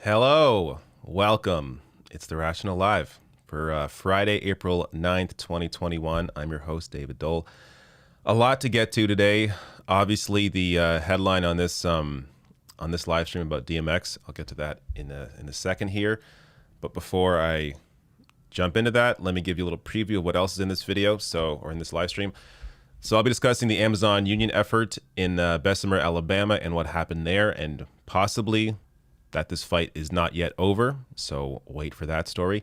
Hello, welcome. It's The Rational Live for Friday, April 9th, 2021. I'm your host, David Dole. A lot to get to today. Obviously, the headline on this live stream about DMX. I'll get to that in a second here. But before I jump into that, let me give you a little preview of what else is in this video, or in this live stream. So I'll be discussing the Amazon union effort in Bessemer, Alabama, and what happened there, and possibly that this fight is not yet over, so wait for that story.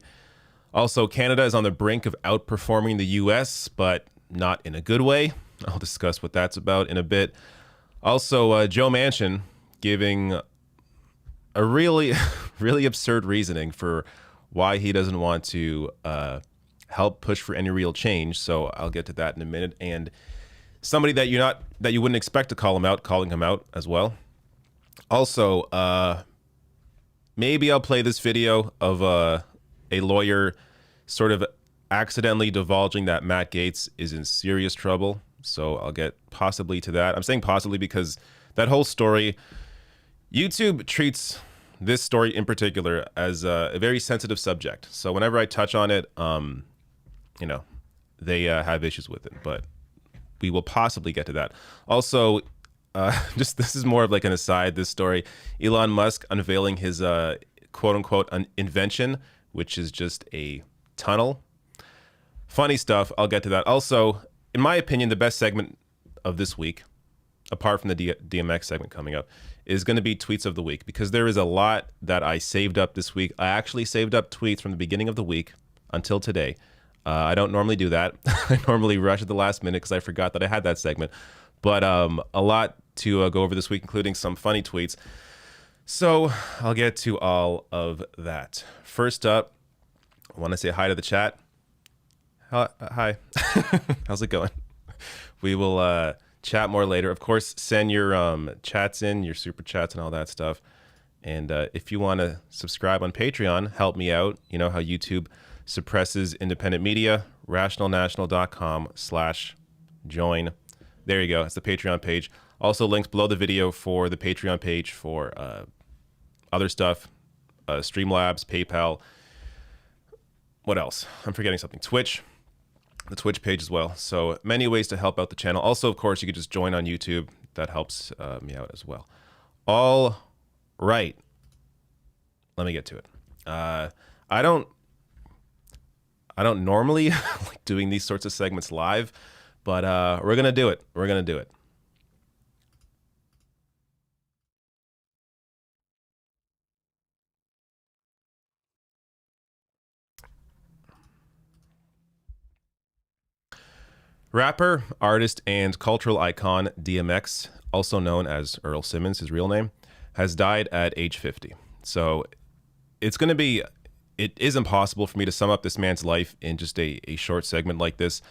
Also, Canada is on the brink of outperforming the US, but not in a good way. I'll discuss what that's about in a bit. Also, Joe Manchin giving a really, really absurd reasoning for why he doesn't want to help push for any real change, so I'll get to that in a minute. And somebody that you wouldn't expect to call him out, calling him out as well. Also, maybe I'll play this video of a lawyer sort of accidentally divulging that Matt Gaetz is in serious trouble. So I'll get possibly to that. I'm saying possibly because that whole story, YouTube treats this story in particular as a very sensitive subject. So whenever I touch on it, you know, they have issues with it. But we will possibly get to that. Also, just this is more of like an aside, this story. Elon Musk unveiling his quote unquote invention, which is just a tunnel. Funny stuff. I'll get to that. Also, in my opinion, the best segment of this week, apart from the DMX segment coming up, is going to be tweets of the week, because there is a lot that I saved up this week. I actually saved up tweets from the beginning of the week until today. I don't normally do that. I normally rush at the last minute because I forgot that I had that segment. But a lot to go over this week, including some funny tweets. So I'll get to all of that. First up, I want to say hi to the chat. Hi. How's it going? We will chat more later. Of course, send your chats in, your super chats and all that stuff. And if you want to subscribe on Patreon, help me out. You know how YouTube suppresses independent media. rationalnational.com/join. There you go. It's the Patreon page. Also links below the video for the Patreon page for other stuff. Streamlabs, PayPal. What else? I'm forgetting something. Twitch. The Twitch page as well. So many ways to help out the channel. Also, of course, you could just join on YouTube. That helps me out as well. All right. Let me get to it. I don't normally like doing these sorts of segments live, but we're going to do it. We're going to do it. Rapper, artist, and cultural icon DMX, also known as Earl Simmons, his real name, has died at age 50. So it is impossible for me to sum up this man's life in just a short segment like this.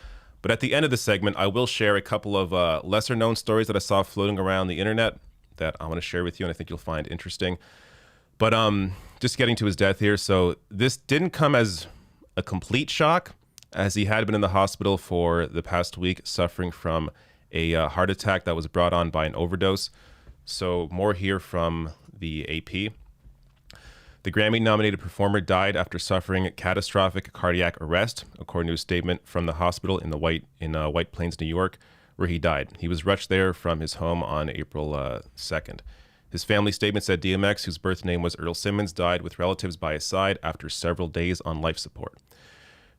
But at the end of the segment, I will share a couple of lesser known stories that I saw floating around the internet that I want to share with you and I think you'll find interesting. But just getting to his death here. So this didn't come as a complete shock, as he had been in the hospital for the past week suffering from a heart attack that was brought on by an overdose. So more here from the AP. The Grammy-nominated performer died after suffering catastrophic cardiac arrest, according to a statement from the hospital in White Plains, New York, where he died. He was rushed there from his home on April 2nd. His family statement said DMX, whose birth name was Earl Simmons, died with relatives by his side after several days on life support.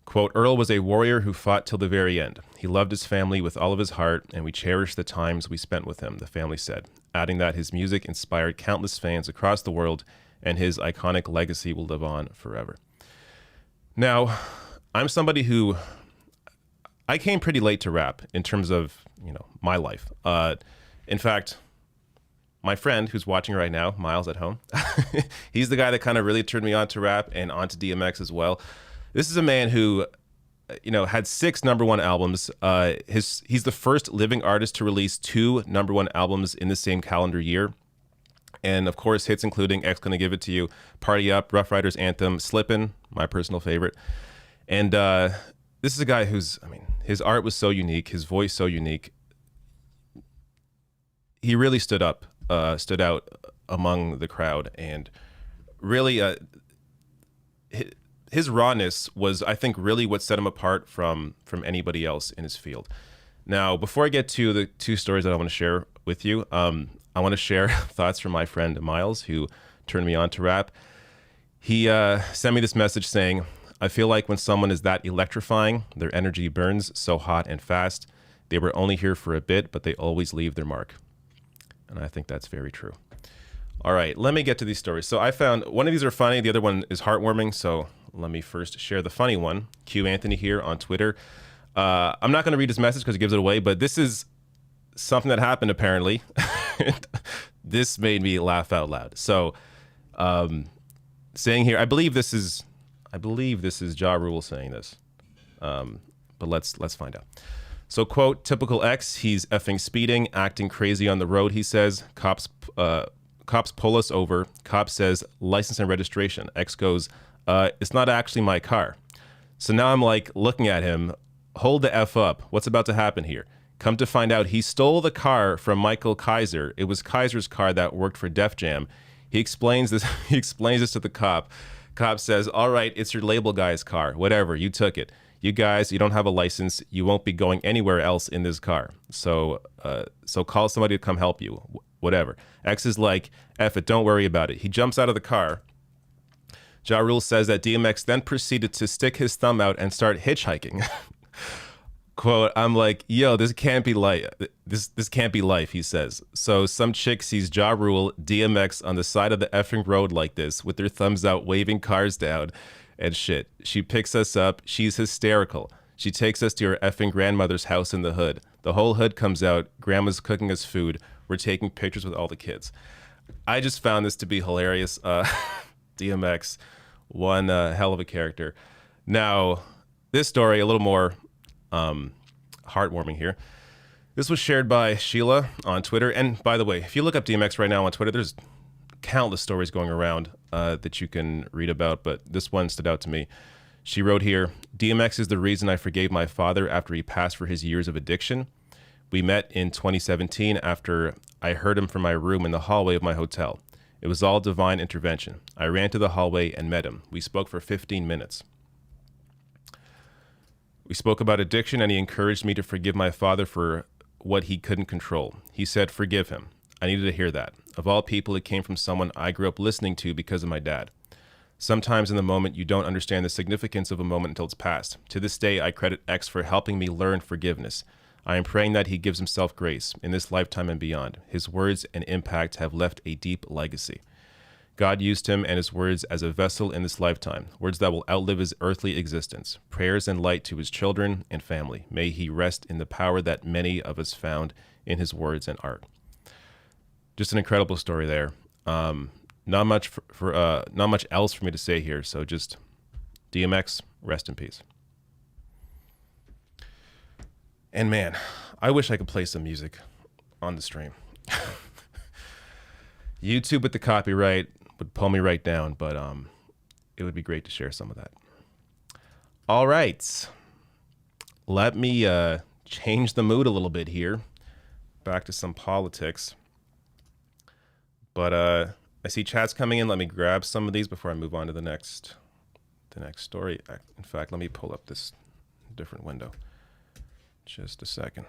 Quote, Earl was a warrior who fought till the very end. He loved his family with all of his heart, and we cherish the times we spent with him, the family said, adding that his music inspired countless fans across the world, and his iconic legacy will live on forever. Now, I'm somebody who, I came pretty late to rap in terms of, my life. In fact, my friend who's watching right now, Miles at home, he's the guy that kind of really turned me on to rap and onto DMX as well. This is a man who, had 6 #1 albums. He's the first living artist to release 2 #1 albums in the same calendar year. And of course, hits including X Gonna Give It To You, Party Up, Rough Riders Anthem, Slippin', my personal favorite. And this is a guy who's, his art was so unique, his voice so unique. He really stood out among the crowd, and really his rawness was, I think, really what set him apart from anybody else in his field. Now, before I get to the 2 stories that I want to share with you, I want to share thoughts from my friend Miles, who turned me on to rap. He sent me this message saying, I feel like when someone is that electrifying, their energy burns so hot and fast. They were only here for a bit, but they always leave their mark. And I think that's very true. All right, let me get to these stories. So I found one of these are funny. The other one is heartwarming. So let me first share the funny one. Q Anthony here on Twitter. I'm not going to read his message because it gives it away, but this is something that happened apparently. This made me laugh out loud. So saying here, I believe this is Ja Rule saying this. But let's find out. So, quote, typical X, he's effing speeding, acting crazy on the road, he says. Cops Cops pull us over. Cop says, license and registration. X goes, it's not actually my car. So now I'm like looking at him, hold the F up. What's about to happen here? Come to find out, he stole the car from Michael Kaiser. It was Kaiser's car that worked for Def Jam. He explains this. He explains this to the cop. Cop says, all right, it's your label guy's car. Whatever, you took it. You guys, you don't have a license. You won't be going anywhere else in this car. So call somebody to come help you. Whatever. X is like, F it, don't worry about it. He jumps out of the car. Ja Rule says that DMX then proceeded to stick his thumb out and start hitchhiking. Quote, I'm like, yo, this can't be life. This can't be life, he says. So some chick sees Ja Rule, DMX on the side of the effing road like this with their thumbs out, waving cars down and shit. She picks us up. She's hysterical. She takes us to her effing grandmother's house in the hood. The whole hood comes out. Grandma's cooking us food. We're taking pictures with all the kids. I just found this to be hilarious. DMX, one hell of a character. Now, this story, a little more heartwarming here. This was shared by Sheila on Twitter. And by the way, if you look up DMX right now on Twitter, there's countless stories going around that you can read about, but this one stood out to me. She wrote here, DMX is the reason I forgave my father after he passed for his years of addiction. We met in 2017 after I heard him from my room in the hallway of my hotel. It was all divine intervention. I ran to the hallway and met him. We spoke for 15 minutes. We spoke about addiction, and he encouraged me to forgive my father for what he couldn't control. He said, forgive him. I needed to hear that. Of all people, it came from someone I grew up listening to because of my dad. Sometimes in the moment, you don't understand the significance of a moment until it's past. To this day, I credit X for helping me learn forgiveness. I am praying that he gives himself grace in this lifetime and beyond. His words and impact have left a deep legacy. God used him and his words as a vessel in this lifetime, words that will outlive his earthly existence. Prayers and light to his children and family. May he rest in the power that many of us found in his words and art. Just an incredible story there. Not much not much else for me to say here. So just DMX, rest in peace. And man, I wish I could play some music on the stream. YouTube with the copyright would pull me right down, but it would be great to share some of that. All right. Let me change the mood a little bit here. Back to some politics. But I see chats coming in. Let me grab some of these before I move on to the next story. In fact, let me pull up this different window. Just a second.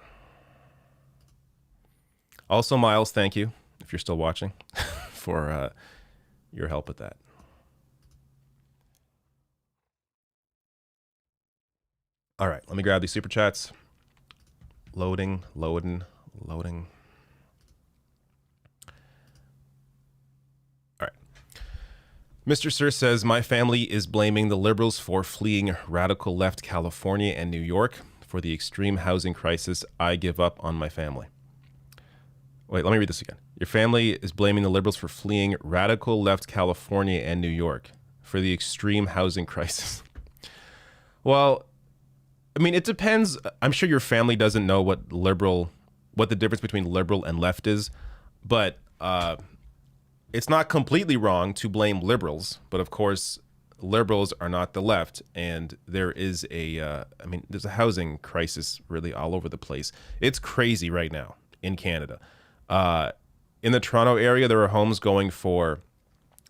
Also, Miles, thank you, if you're still watching, for your help with that. All right, let me grab these super chats. Loading. All right. Mr. Sir says, my family is blaming the liberals for fleeing radical left California and New York. For the extreme housing crisis, I give up on my family. Wait, let me read this again. Your family is blaming the liberals for fleeing radical left California and New York for the extreme housing crisis. Well, I mean, it depends. I'm sure your family doesn't know what the difference between liberal and left is, but it's not completely wrong to blame liberals. But of course, liberals are not the left, and there is there's a housing crisis really all over the place. It's crazy right now in Canada. In the Toronto area, there are homes going for,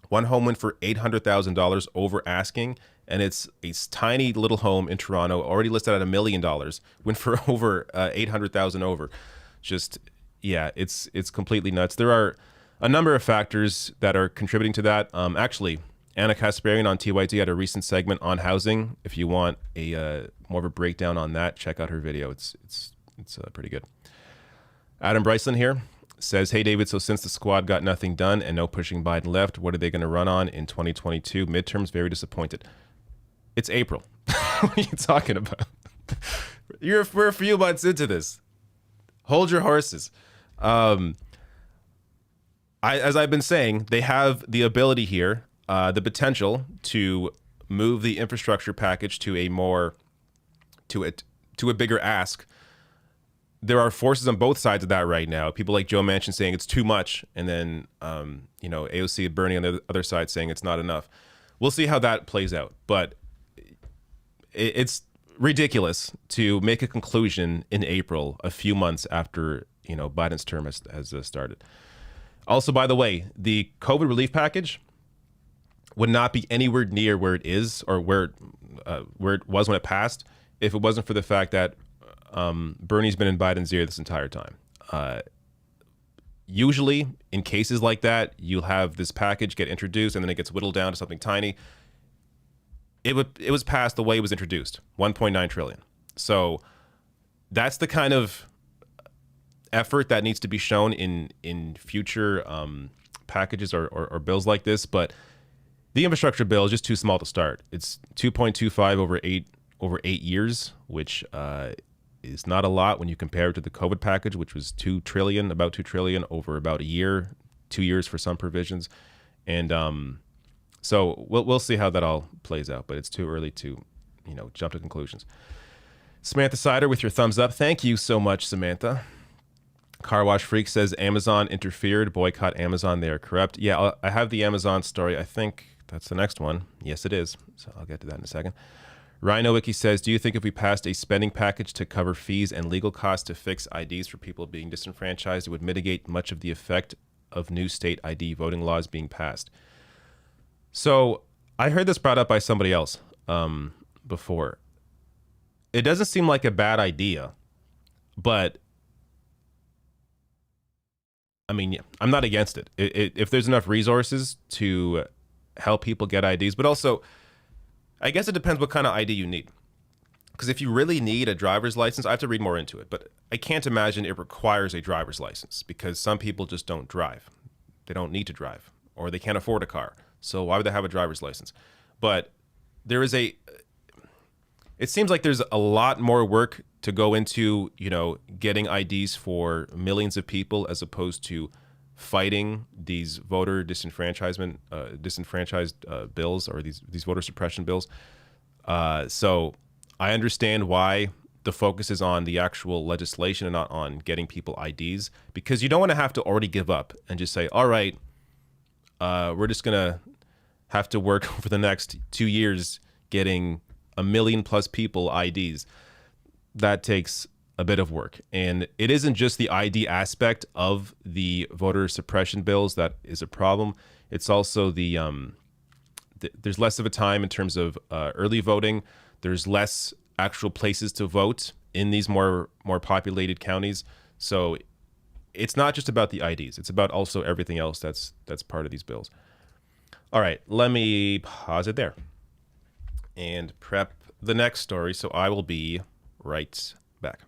one home went for $800,000 over asking, and it's a tiny little home in Toronto, already listed at $1 million, went for over 800,000 over. Just, yeah, it's completely nuts. There are a number of factors that are contributing to that. Actually, Anna Kasparian on TYT had a recent segment on housing. If you want a more of a breakdown on that, check out her video. It's pretty good. Adam Bryceland here says, hey, David, so since the squad got nothing done and no pushing Biden left, what are they going to run on in 2022? Midterms, very disappointed. It's April. What are you talking about? We're a few months into this. Hold your horses. As I've been saying, they have the ability here, the potential to move the infrastructure package to a bigger ask there are forces on both sides of that right now. People like Joe Manchin saying it's too much, and then AOC Bernie on the other side saying it's not enough. We'll see how that plays out, but it's ridiculous to make a conclusion in April, a few months after Biden's term has started. Also, by the way, the COVID relief package would not be anywhere near where it is or where it was when it passed if it wasn't for the fact that Bernie's been in Biden's ear this entire time. Usually, in cases like that, you'll have this package get introduced and then it gets whittled down to something tiny. It was passed the way it was introduced, 1.9 trillion. So that's the kind of effort that needs to be shown in future packages or bills like this. But the infrastructure bill is just too small to start. It's 2.25 over 8 years, which is not a lot when you compare it to the COVID package, which was about 2 trillion over about a year, 2 years for some provisions. And so we'll see how that all plays out, but it's too early to, jump to conclusions. Samantha Sider with your thumbs up. Thank you so much, Samantha. Car Wash Freak says Amazon interfered. Boycott Amazon. They are corrupt. Yeah, I have the Amazon story. I think that's the next one. Yes, it is. So I'll get to that in a second. Rhino Wiki says, do you think if we passed a spending package to cover fees and legal costs to fix IDs for people being disenfranchised, it would mitigate much of the effect of new state ID voting laws being passed? So I heard this brought up by somebody else before. It doesn't seem like a bad idea, but I mean, yeah, I'm not against it. If there's enough resources to help people get IDs, but also, I guess it depends what kind of ID you need. Because if you really need a driver's license, I have to read more into it, but I can't imagine it requires a driver's license because some people just don't drive. They don't need to drive, or they can't afford a car. So why would they have a driver's license? But it seems like there's a lot more work to go into, getting IDs for millions of people as opposed to fighting these voter disenfranchised bills or these voter suppression bills. So I understand why the focus is on the actual legislation and not on getting people IDs, because you don't want to have to already give up and just say, all right, we're just going to have to work for the next 2 years getting 1 million plus people IDs. That takes a bit of work. And it isn't just the ID aspect of the voter suppression bills that is a problem. It's also there's less of a time in terms of early voting. There's less actual places to vote in these more populated counties. So it's not just about the IDs. It's about also everything else that's part of these bills. All right, let me pause it there and prep the next story. So I will be right back.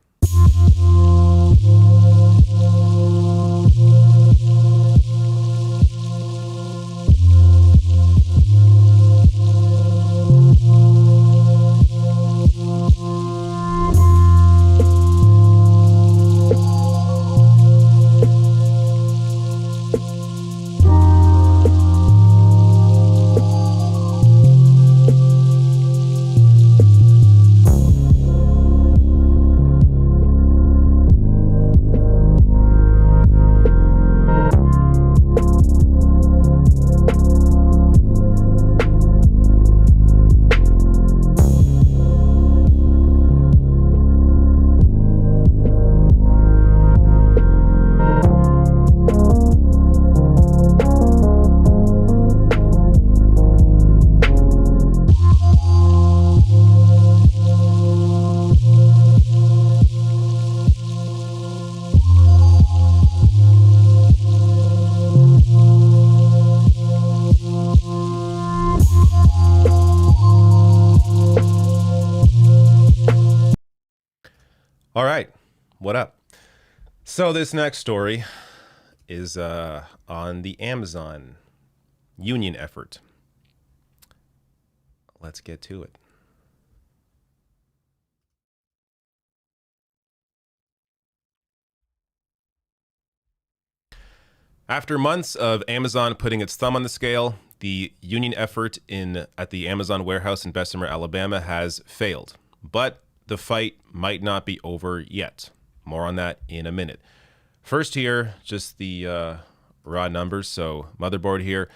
All right, what up? So this next story is on the Amazon union effort. Let's get to it. After months of Amazon putting its thumb on the scale, the union effort at the Amazon warehouse in Bessemer, Alabama has failed. But the fight might not be over yet. More on that in a minute. First here, just the raw numbers. So motherboard here.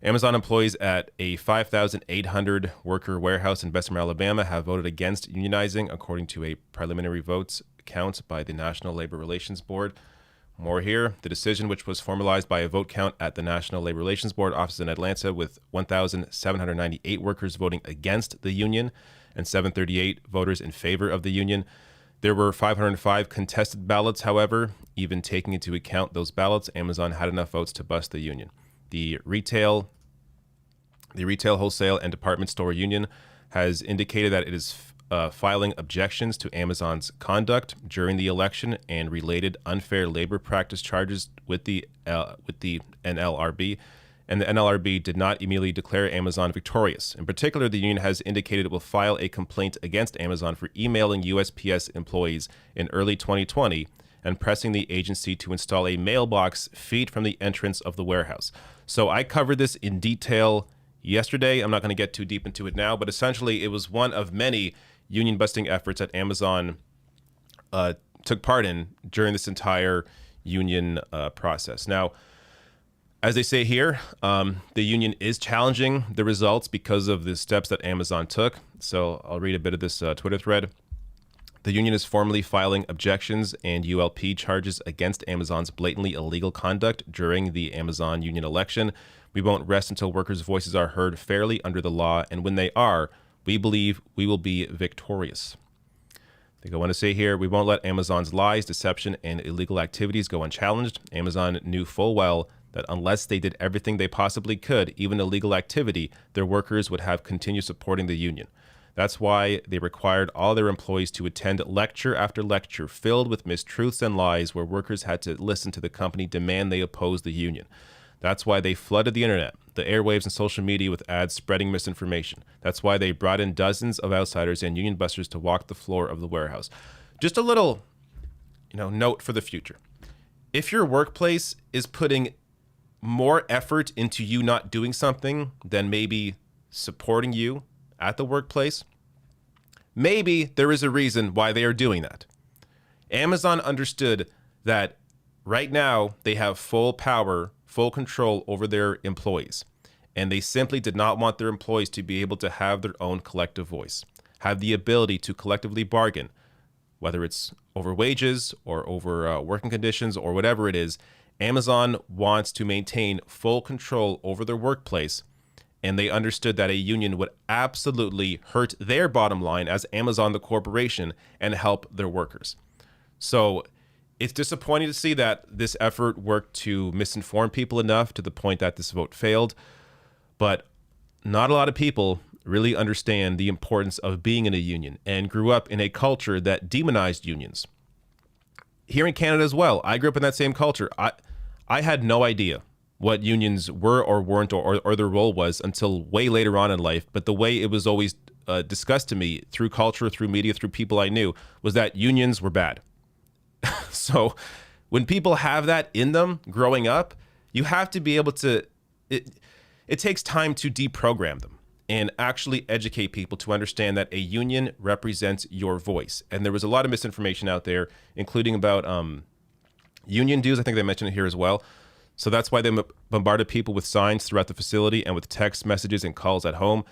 Amazon employees at a 5,800 worker warehouse in Bessemer, Alabama have voted against unionizing, according to a preliminary votes count by the National Labor Relations Board. More here. The decision, which was formalized by a vote count at the National Labor Relations Board office in Atlanta, with 1,798 workers voting against the union and 738 voters in favor of the union. There were 505 contested ballots, however. Even taking into account those ballots, Amazon had enough votes to bust the union. The retail, wholesale, and department store union has indicated that it is filing objections to Amazon's conduct during the election and related unfair labor practice charges with the NLRB. And the NLRB did not immediately declare Amazon victorious. In particular, the union has indicated it will file a complaint against Amazon for emailing USPS employees in early 2020 and pressing the agency to install a mailbox feed from the entrance of the warehouse. So I covered this in detail yesterday. I'm not going to get too deep into it now, but essentially it was one of many union busting efforts that Amazon took part in during this entire union process. Now, as they say here, the union is challenging the results because of the steps that Amazon took. So I'll read a bit of this Twitter thread. The union is formally filing objections and ULP charges against Amazon's blatantly illegal conduct during the Amazon union election. We won't rest until workers' voices are heard fairly under the law, and when they are, we believe we will be victorious. They go on to say here, we won't let Amazon's lies, deception, and illegal activities go unchallenged. Amazon knew full well that unless they did everything they possibly could, even illegal activity, their workers would have continued supporting the union. That's why they required all their employees to attend lecture after lecture filled with mistruths and lies where workers had to listen to the company demand they oppose the union. That's why they flooded the internet, the airwaves, and social media with ads spreading misinformation. That's why they brought in dozens of outsiders and union busters to walk the floor of the warehouse. Just a little, note for the future. If your workplace is putting more effort into you not doing something than maybe supporting you at the workplace, maybe there is a reason why they are doing that. Amazon understood that right now they have full power, full control over their employees, and they simply did not want their employees to be able to have their own collective voice, have the ability to collectively bargain, whether it's over wages or over working conditions or whatever it is. Amazon wants to maintain full control over their workplace, and they understood that a union would absolutely hurt their bottom line as Amazon, the corporation, and help their workers. So it's disappointing to see that this effort worked to misinform people enough to the point that this vote failed. But not a lot of people really understand the importance of being in a union and grew up in a culture that demonized unions. Here in Canada as well, I grew up in that same culture. I had no idea what unions were or weren't or their role was until way later on in life. But the way it was always discussed to me through culture, through media, through people I knew, was that unions were bad. So when people have that in them growing up, you have to be able to, it takes time to deprogram them and actually educate people to understand that a union represents your voice. And there was a lot of misinformation out there, including about union dues. I think they mentioned it here as well. So that's why they bombarded people with signs throughout the facility and with text messages and calls at home.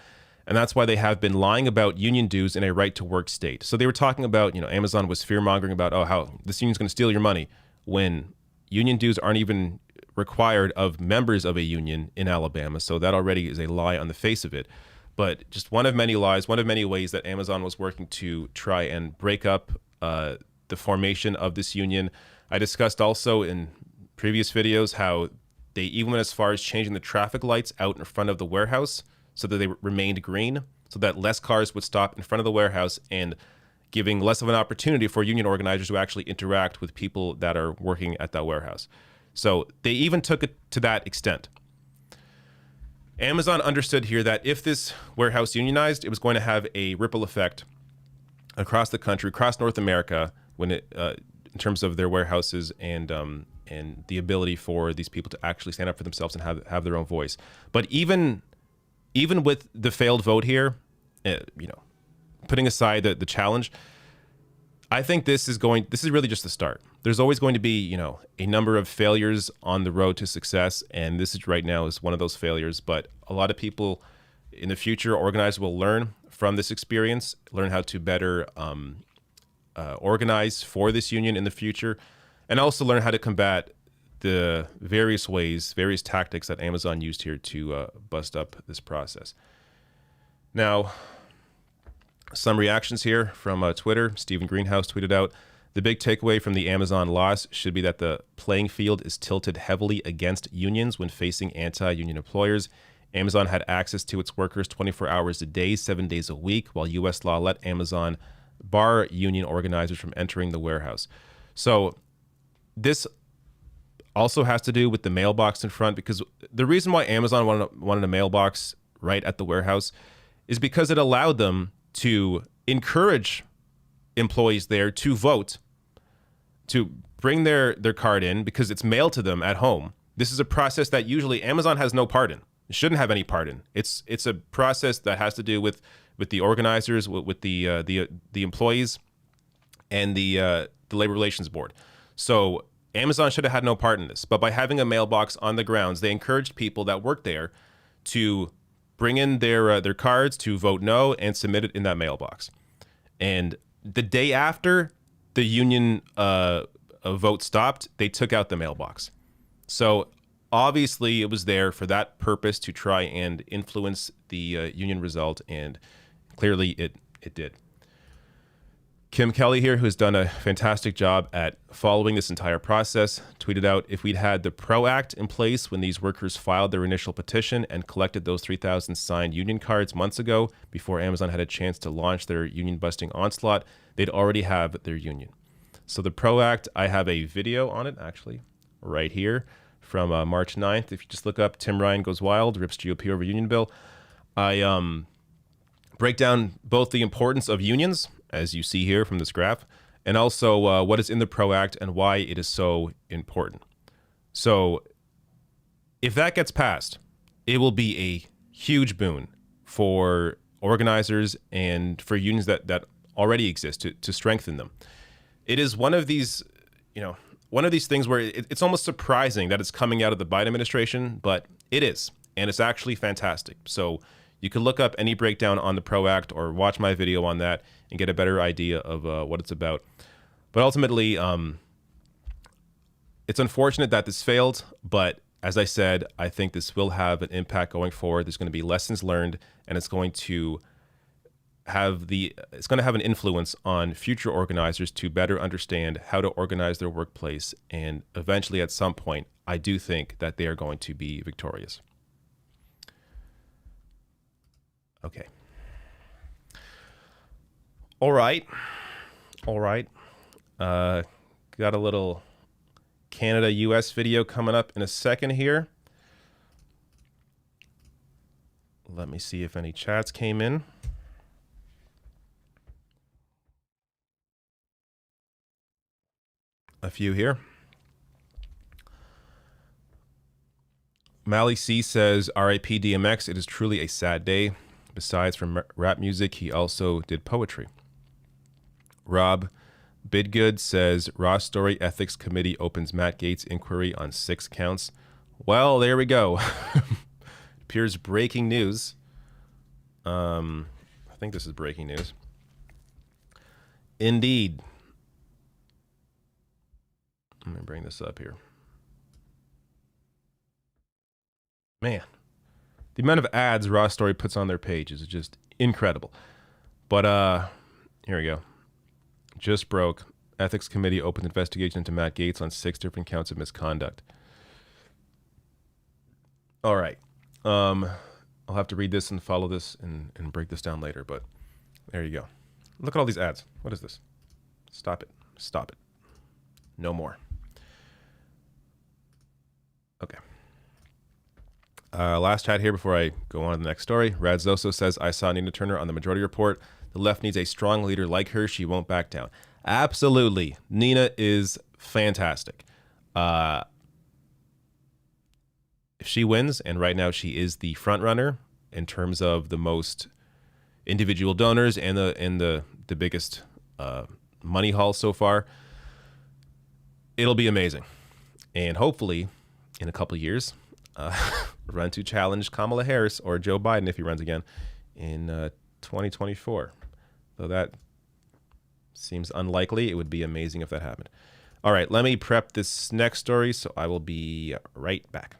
And that's why they have been lying about union dues in a right to work state. So they were talking about, Amazon was fear mongering about, how this union's going to steal your money, when union dues aren't even required of members of a union in Alabama. So that already is a lie on the face of it. But just one of many lies, one of many ways that Amazon was working to try and break up the formation of this union. I discussed also in previous videos how they even went as far as changing the traffic lights out in front of the warehouse so that they remained green, so that less cars would stop in front of the warehouse, and giving less of an opportunity for union organizers to actually interact with people that are working at that warehouse. So they even took it to that extent. Amazon understood here that if this warehouse unionized, it was going to have a ripple effect across the country, across North America, when it in terms of their warehouses and the ability for these people to actually stand up for themselves and have their own voice. But even with the failed vote here, putting aside the challenge, I think this is really just the start. There's always going to be, a number of failures on the road to success, and this is right now is one of those failures. But a lot of people in the future, organizers will learn from this experience, learn how to better organize for this union in the future, and also learn how to combat the various tactics that Amazon used here to bust up this process. Now, some reactions here from Twitter. Stephen Greenhouse tweeted out, "The big takeaway from the Amazon loss should be that the playing field is tilted heavily against unions when facing anti-union employers. Amazon had access to its workers 24 hours a day, 7 days a week, while U.S. law let Amazon bar union organizers from entering the warehouse." So this also has to do with the mailbox in front, because the reason why Amazon wanted a mailbox right at the warehouse is because it allowed them to encourage employees there to vote, to bring their card in, because it's mailed to them at home. This is a process that usually Amazon has no part in. It shouldn't have any part in. It's a process that has to do with the organizers, with the employees, and the labor relations board. So Amazon should have had no part in this. But by having a mailbox on the grounds, they encouraged people that work there to bring in their cards to vote no and submit it in that mailbox. And the day after the union vote stopped, they took out the mailbox. So obviously it was there for that purpose, to try and influence the union result, and clearly it did. Kim Kelly here, who's done a fantastic job at following this entire process, tweeted out, "If we'd had the PRO Act in place when these workers filed their initial petition and collected those 3,000 signed union cards months ago, before Amazon had a chance to launch their union-busting onslaught, they'd already have their union." So the PRO Act, I have a video on it, actually, right here from March 9th. If you just look up "Tim Ryan Goes Wild, Rips GOP Over Union Bill," I break down both the importance of unions, as you see here from this graph, and also what is in the PRO Act and why it is so important. So if that gets passed, it will be a huge boon for organizers and for unions that already exist, to strengthen them. It is one of these things where it's almost surprising that it's coming out of the Biden administration, but it is, and it's actually fantastic. So you can look up any breakdown on the PRO Act or watch my video on that and get a better idea of what it's about. But ultimately, it's unfortunate that this failed. But as I said, I think this will have an impact going forward. There's going to be lessons learned, and it's going to have an influence on future organizers to better understand how to organize their workplace. And eventually, at some point, I do think that they are going to be victorious. Okay. All right. Got a little Canada-US video coming up in a second here. Let me see if any chats came in. A few here. Mally C says, "R.I.P. DMX. It is truly a sad day. Besides from rap music, he also did poetry." Rob Bidgood says, "Ross Story Ethics Committee opens Matt Gaetz inquiry on 6 counts." Well, there we go. Appears breaking news. I think this is breaking news. Indeed. Let me bring this up here. Man, the amount of ads Raw Story puts on their pages is just incredible. But here we go. Just broke. Ethics Committee opened investigation into Matt Gaetz on 6 different counts of misconduct. All right. I'll have to read this and follow this and break this down later, but there you go. Look at all these ads. What is this? Stop it. Stop it. No more. Okay. Last chat here before I go on to the next story. Rad Zoso says, "I saw Nina Turner on the Majority Report. The left needs a strong leader like her. She won't back down." Absolutely. Nina is fantastic. If she wins, and right now she is the front runner in terms of the most individual donors and the biggest money haul so far. It'll be amazing. And hopefully, in a couple of years, run to challenge Kamala Harris or Joe Biden if he runs again in 2024. Though that seems unlikely, it would be amazing if that happened. All right, let me prep this next story, so I will be right back.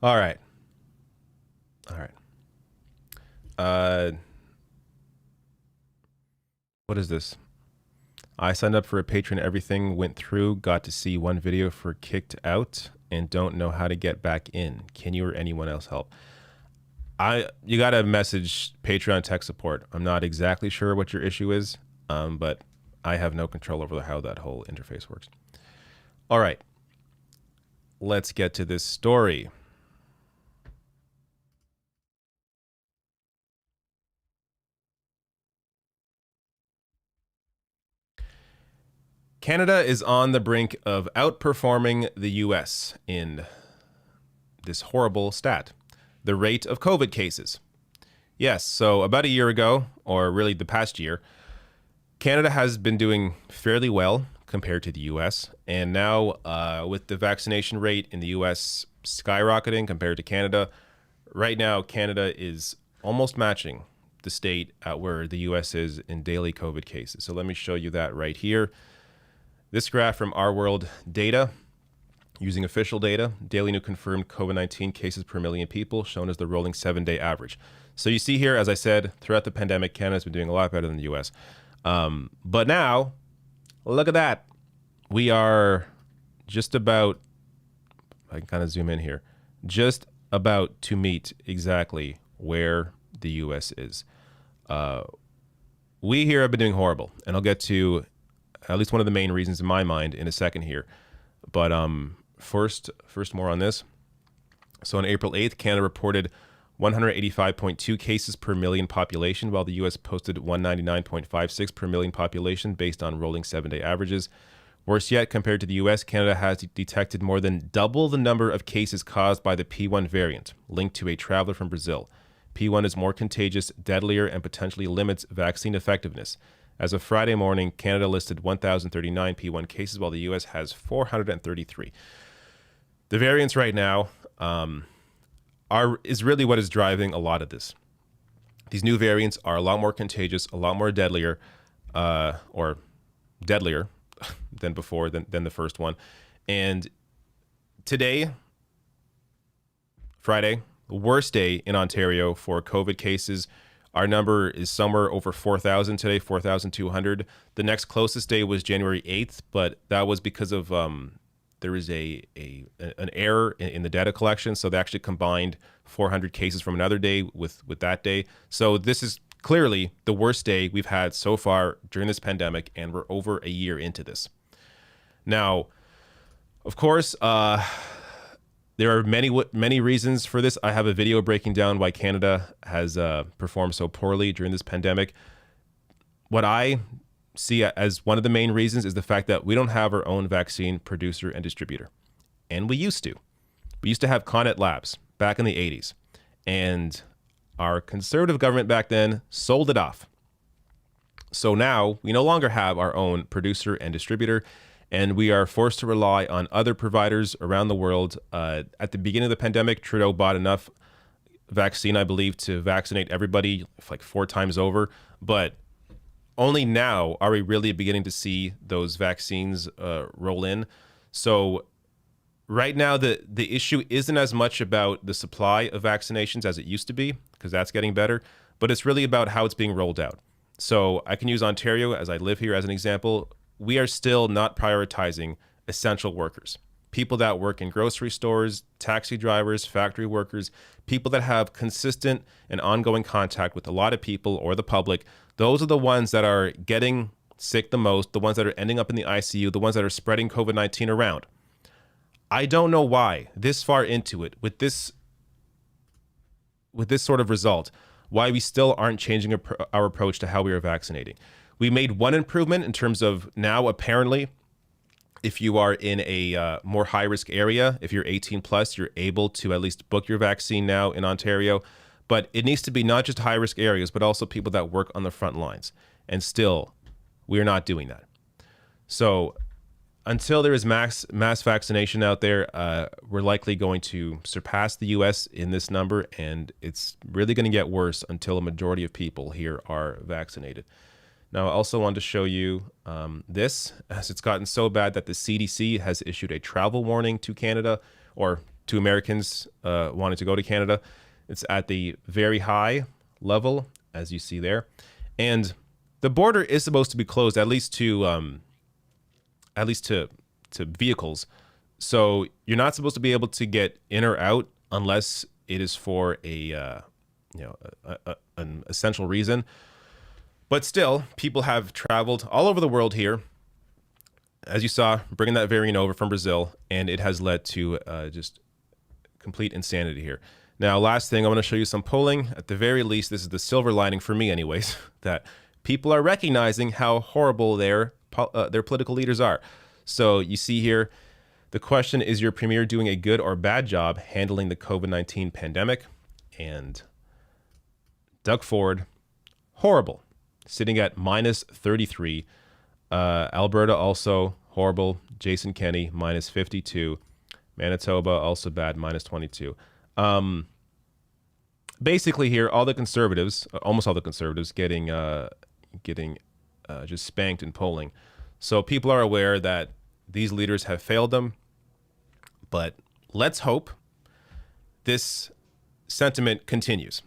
All right. What is this? I signed up for a Patreon. Everything went through. Got to see one video for kicked out and don't know how to get back in. Can you or anyone else help? You got to message Patreon tech support. I'm not exactly sure what your issue is, but I have no control over how that whole interface works. All right. Let's get to this story. Canada is on the brink of outperforming the US in this horrible stat, the rate of COVID cases. Yes, so about a year ago, or really the past year, Canada has been doing fairly well compared to the US. And now with the vaccination rate in the US skyrocketing compared to Canada, right now Canada is almost matching the state at where the US is in daily COVID cases. So let me show you that right here. This graph from Our World data, using official data, daily new confirmed COVID-19 cases per million people, shown as the rolling 7-day average. So you see here, as I said, throughout the pandemic, Canada's been doing a lot better than the US. But now, look at that. We are just about, I can kind of zoom in here, just about to meet exactly where the US is. We here have been doing horrible, and I'll get to at least one of the main reasons in my mind in a second here. But first more on this. So on April 8th, Canada reported 185.2 cases per million population, while the US posted 199.56 per million population based on rolling 7-day averages. Worse yet, compared to the US, Canada has detected more than double the number of cases caused by the P1 variant, linked to a traveler from Brazil. P1 is more contagious, deadlier, and potentially limits vaccine effectiveness. As of Friday morning, Canada listed 1,039 P1 cases, while the U.S. has 433. The variants right now is really what is driving a lot of this. These new variants are a lot more contagious, a lot more deadlier, or deadlier than before, than the first one. And today, Friday, the worst day in Ontario for COVID cases. Our number is somewhere over 4,000 today, 4,200. The next closest day was January 8th, but that was because of there is an error in the data collection. So they actually combined 400 cases from another day with that day. So this is clearly the worst day we've had so far during this pandemic, and we're over a year into this. Now, of course, there are many reasons for this. I have a video breaking down why Canada has performed so poorly during this pandemic. What I see as one of the main reasons is the fact that we don't have our own vaccine producer and distributor. And we used to. We used to have Connet Labs back in the 80s. And our conservative government back then sold it off. So now we no longer have our own producer and distributor, and we are forced to rely on other providers around the world. At the beginning of the pandemic, Trudeau bought enough vaccine, I believe, to vaccinate everybody like 4 times over. But only now are we really beginning to see those vaccines roll in. So right now, the issue isn't as much about the supply of vaccinations as it used to be, because that's getting better, but it's really about how it's being rolled out. So I can use Ontario, as I live here, as an example. We are still not prioritizing essential workers, people that work in grocery stores, taxi drivers, factory workers, people that have consistent and ongoing contact with a lot of people or the public. Those are the ones that are getting sick the most, the ones that are ending up in the ICU, the ones that are spreading COVID-19 around. I don't know why this far into it, with this sort of result, why we still aren't changing our approach to how we are vaccinating. We made one improvement in terms of now, apparently, if you are in a more high-risk area, if you're 18 plus, you're able to at least book your vaccine now in Ontario. But it needs to be not just high-risk areas, but also people that work on the front lines. And still, we're not doing that. So until there is mass vaccination out there, we're likely going to surpass the U.S. in this number, and it's really going to get worse until a majority of people here are vaccinated. Now, I also wanted to show you this, as it's gotten so bad that the CDC has issued a travel warning to Canada, or to Americans wanting to go to Canada. It's at the very high level, as you see there. And the border is supposed to be closed, at least to vehicles. So you're not supposed to be able to get in or out unless it is for an essential reason. But still, people have traveled all over the world here, as you saw, bringing that variant over from Brazil, and it has led to just complete insanity here. Now, last thing, I want to show you some polling. At the very least, this is the silver lining for me anyways, that people are recognizing how horrible their political leaders are. So you see here, the question, is your premier doing a good or bad job handling the COVID-19 pandemic? And Doug Ford, horrible, sitting at -33. Alberta also horrible. Jason Kenney, -52. Manitoba also bad, -22. Basically here, all the conservatives, almost all the conservatives, getting just spanked in polling. So people are aware that these leaders have failed them, but let's hope this sentiment continues,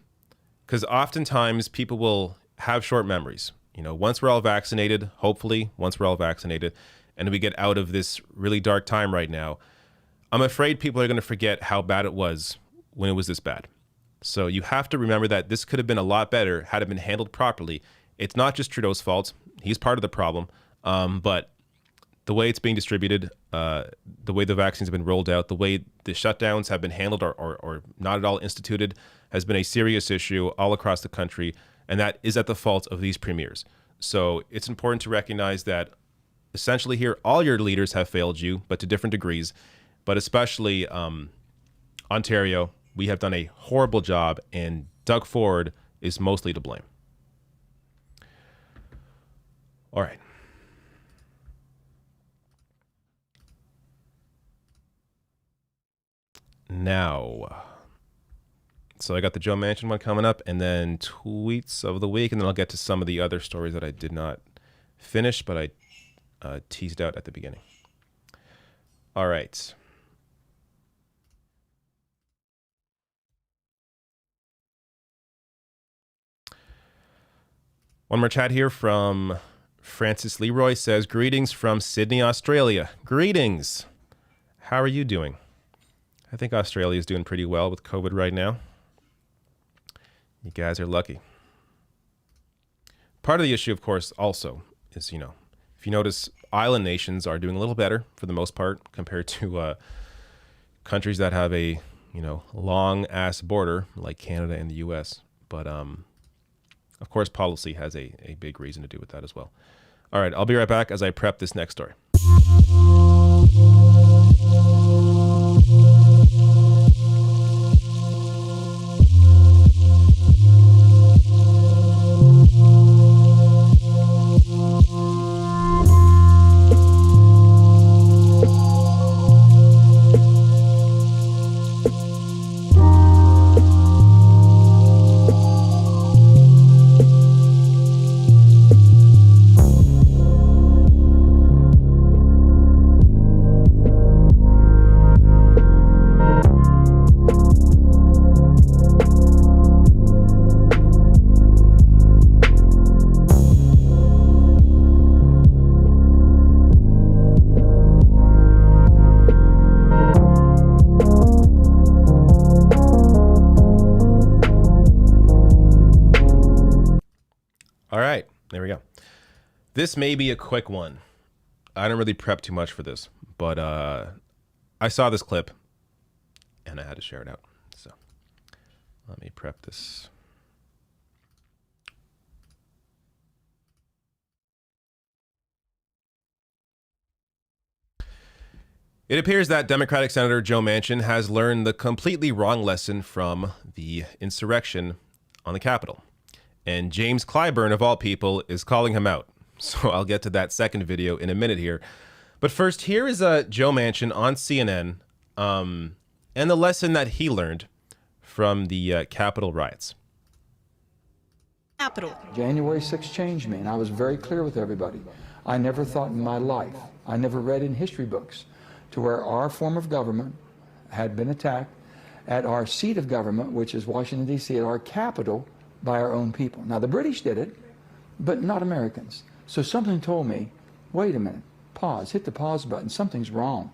because oftentimes people will have short memories. You know, once we're all vaccinated, hopefully once we're all vaccinated, and we get out of this really dark time right now, I'm afraid people are going to forget how bad it was when it was this bad. So you have to remember that this could have been a lot better had it been handled properly. It's not just Trudeau's fault. He's part of the problem. But the way it's being distributed, the way the vaccines have been rolled out, the way the shutdowns have been handled or not at all instituted has been a serious issue all across the country. And that is at the fault of these premiers. So it's important to recognize that essentially here, all your leaders have failed you, but to different degrees. But especially Ontario, we have done a horrible job, and Doug Ford is mostly to blame. All right. Now, so I got the Joe Manchin one coming up, and then tweets of the week, and then I'll get to some of the other stories that I did not finish, but I teased out at the beginning. All right. One more chat here from Francis Leroy. Says, greetings from Sydney, Australia. Greetings. How are you doing? I think Australia is doing pretty well with COVID right now. You guys are lucky. Part of the issue, of course, also is, you know, if you notice, island nations are doing a little better for the most part compared to countries that have a, you know, long ass border like Canada and the US. But of course, policy has a big reason to do with that as well. All right, I'll be right back as I prep this next story. All right, there we go. This may be a quick one. I don't really prep too much for this, but I saw this clip and I had to share it out. So let me prep this. It appears that Democratic Senator Joe Manchin has learned the completely wrong lesson from the insurrection on the Capitol. And James Clyburn, of all people, is calling him out. So I'll get to that second video in a minute here. But first, here is Joe Manchin on CNN and the lesson that he learned from the Capitol riots. January 6th changed me, and I was very clear with everybody. I never thought in my life, I never read in history books to where our form of government had been attacked at our seat of government, which is Washington, D.C., at our capital, by our own people. Now, the British did it, but not Americans. So something told me, wait a minute, pause, hit the pause button. Something's wrong.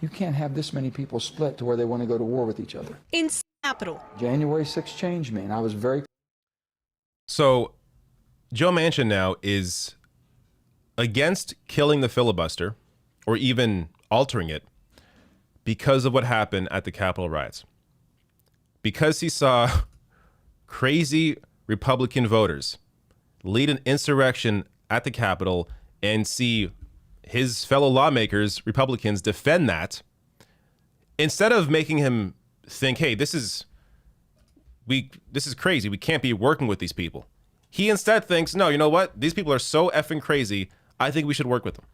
You can't have this many people split to where they want to go to war with each other. In Capitol. January 6th changed me, and I was very... So Joe Manchin now is against killing the filibuster or even altering it because of what happened at the Capitol riots. Because he saw crazy Republican voters lead an insurrection at the Capitol and see his fellow lawmakers, Republicans, defend that, instead of making him think, hey, this is crazy. We can't be working with these people. He instead thinks, no, you know what? These people are so effing crazy. I think we should work with them.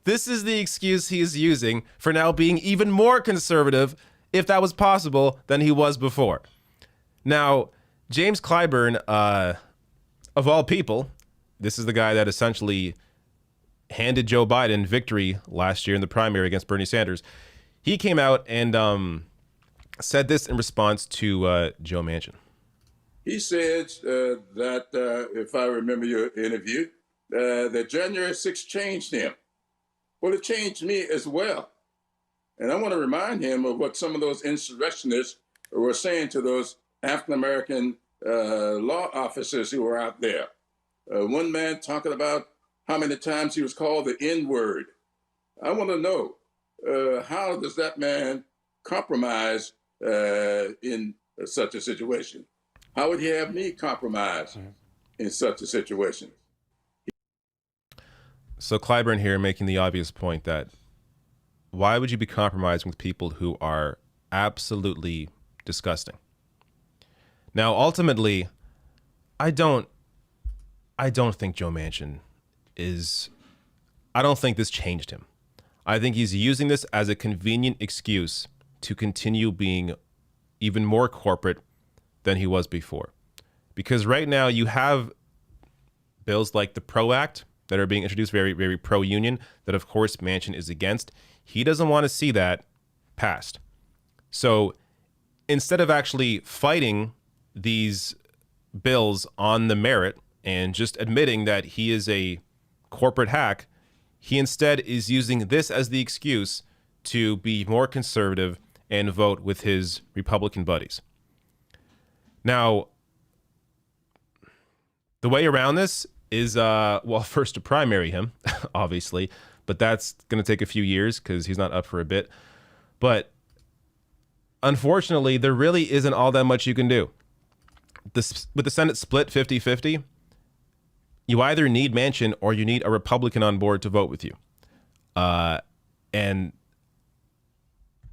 This is the excuse he is using for now being even more conservative, if that was possible, than he was before. Now, James Clyburn, of all people, this is the guy that essentially handed Joe Biden victory last year in the primary against Bernie Sanders. He came out and said this in response to Joe Manchin. He said that, if I remember your interview, that January 6th changed him. Well, it changed me as well. And I want to remind him of what some of those insurrectionists were saying to those African-American law officers who were out there. One man talking about how many times he was called the N-word. I want to know, how does that man compromise in such a situation? How would he have me compromise in such a situation? So Clyburn here making the obvious point that why would you be compromising with people who are absolutely disgusting? Now, ultimately, I don't think Joe Manchin I don't think this changed him. I think he's using this as a convenient excuse to continue being even more corporate than he was before. Because right now you have bills like the PRO Act that are being introduced, very, very pro-union, that of course Manchin is against. He doesn't want to see that passed. So instead of actually fighting these bills on the merit and just admitting that he is a corporate hack, he instead is using this as the excuse to be more conservative and vote with his Republican buddies. Now, the way around this is, well, first to primary him, obviously, but that's going to take a few years because he's not up for a bit. But unfortunately, there really isn't all that much you can do. With the Senate split 50-50, you either need Manchin or you need a Republican on board to vote with you. And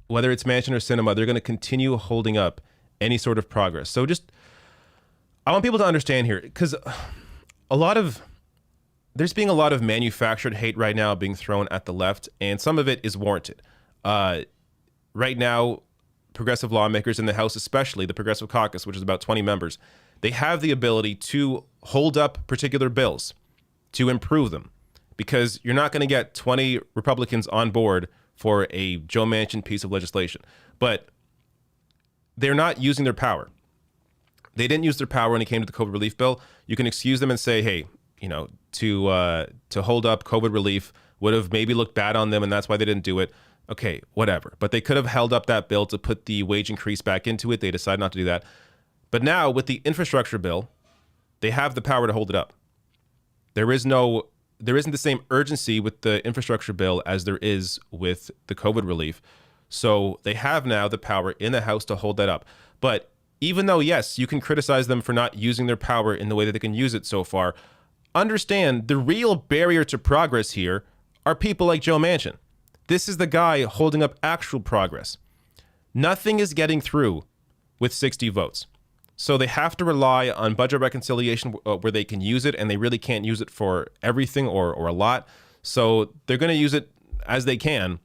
whether it's Manchin or Sinema, they're going to continue holding up any sort of progress. So I want people to understand here, because there's being a lot of manufactured hate right now being thrown at the left, and some of it is warranted. Right now, progressive lawmakers in the House, especially the Progressive Caucus, which is about 20 members, they have the ability to hold up particular bills, to improve them, because you're not going to get 20 Republicans on board for a Joe Manchin piece of legislation. But they're not using their power. They didn't use their power when it came to the COVID relief bill. You can excuse them and say, hey, to hold up COVID relief would have maybe looked bad on them, and that's why they didn't do it. Okay, whatever. But they could have held up that bill to put the wage increase back into it. They decided not to do that. But now with the infrastructure bill, they have the power to hold it up. There isn't the same urgency with the infrastructure bill as there is with the COVID relief. So they have now the power in the House to hold that up. But even though, yes, you can criticize them for not using their power in the way that they can use it so far, understand the real barrier to progress here are people like Joe Manchin. This is the guy holding up actual progress. Nothing is getting through with 60 votes. So they have to rely on budget reconciliation where they can use it, and they really can't use it for everything or a lot. So they're going to use it as they can.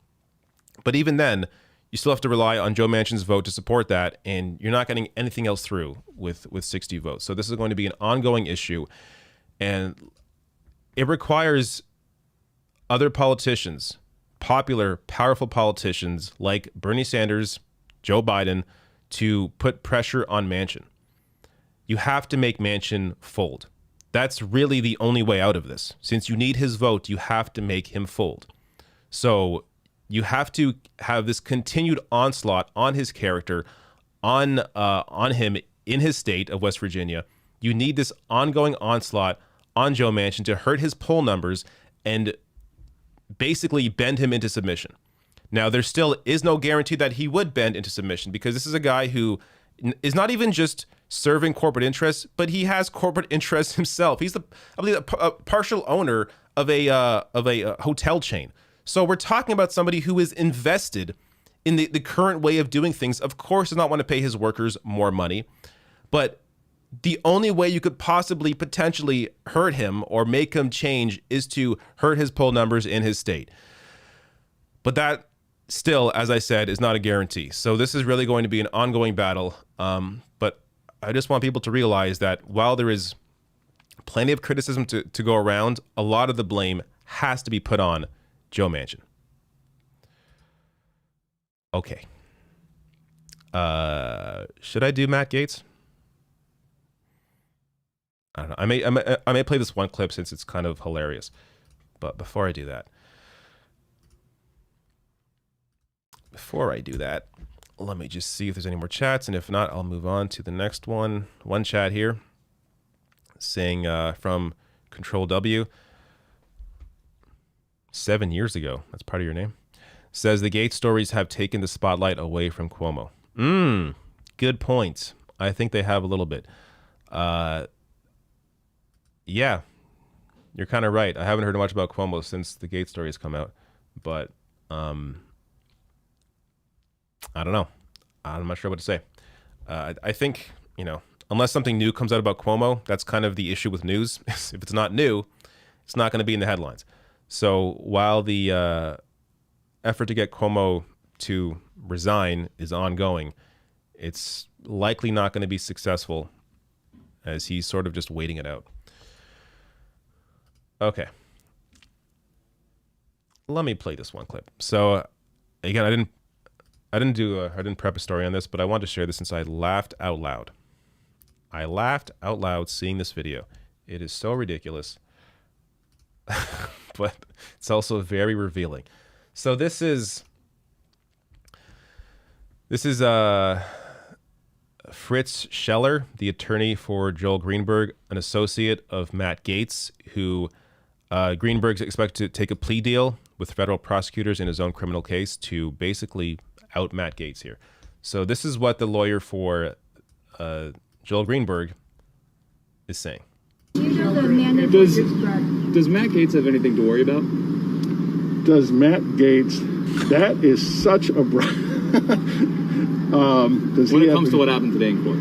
But even then, you still have to rely on Joe Manchin's vote to support that, and you're not getting anything else through with 60 votes. So this is going to be an ongoing issue, and it requires other politicians, popular, powerful politicians like Bernie Sanders, Joe Biden, to put pressure on Manchin. You have to make Manchin fold. That's really the only way out of this. Since you need his vote, you have to make him fold. So you have to have this continued onslaught on his character, on him in his state of West Virginia. You need this ongoing onslaught on Joe Manchin to hurt his poll numbers and basically bend him into submission. Now, there still is no guarantee that he would bend into submission, because this is a guy who is not even just serving corporate interests, but he has corporate interests himself. He's a partial owner of a hotel chain. So we're talking about somebody who is invested in the current way of doing things. Of course, does not want to pay his workers more money, but the only way you could possibly potentially hurt him or make him change is to hurt his poll numbers in his state. But that still, as I said, is not a guarantee. So this is really going to be an ongoing battle. But I just want people to realize that while there is plenty of criticism to go around, a lot of the blame has to be put on Joe Manchin. Okay. Should I do Matt Gaetz? I don't know. I may play this one clip since it's kind of hilarious. But before I do that, let me just see if there's any more chats, and if not, I'll move on to the next one. One chat here saying from Control W, 7 years ago, that's part of your name, says the Gaetz stories have taken the spotlight away from Cuomo. Good point. I think they have a little bit. Yeah, you're kind of right. I haven't heard much about Cuomo since the Gaetz stories come out, but I don't know. I'm not sure what to say. I think, unless something new comes out about Cuomo, that's kind of the issue with news. If it's not new, it's not going to be in the headlines. So while the effort to get Cuomo to resign is ongoing, it's likely not going to be successful, as he's sort of just waiting it out. Okay. Let me play this one clip. So again, I didn't prep a story on this, but I wanted to share this since I laughed out loud. I laughed out loud seeing this video. It is so ridiculous, but it's also very revealing. So this is Fritz Scheller, the attorney for Joel Greenberg, an associate of Matt Gaetz, who Greenberg's expected to take a plea deal with federal prosecutors in his own criminal case to basically out Matt Gaetz here. So this is what the lawyer for Joel Greenberg is saying. Does Matt Gaetz have anything to worry about? Does Matt Gaetz? That is such a. When it comes to what happened today in court,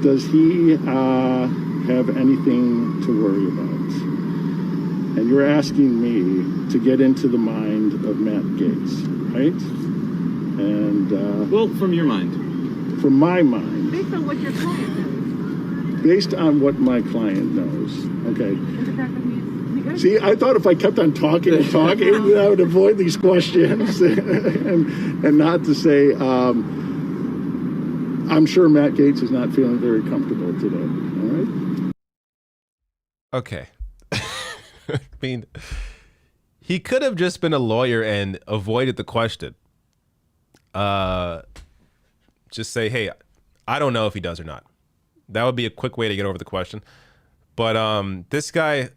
does he have anything to worry about? And you're asking me to get into the mind of Matt Gaetz, right? And well, from your mind. From my mind. Based on what your client knows. Based on what my client knows. Okay. And the fact that he's See, I thought if I kept on talking and talking, I would avoid these questions and not to say, I'm sure Matt Gaetz is not feeling very comfortable today. All right? Okay. I mean, he could have just been a lawyer and avoided the question. Just say, hey, I don't know if he does or not. That would be a quick way to get over the question. But this guy,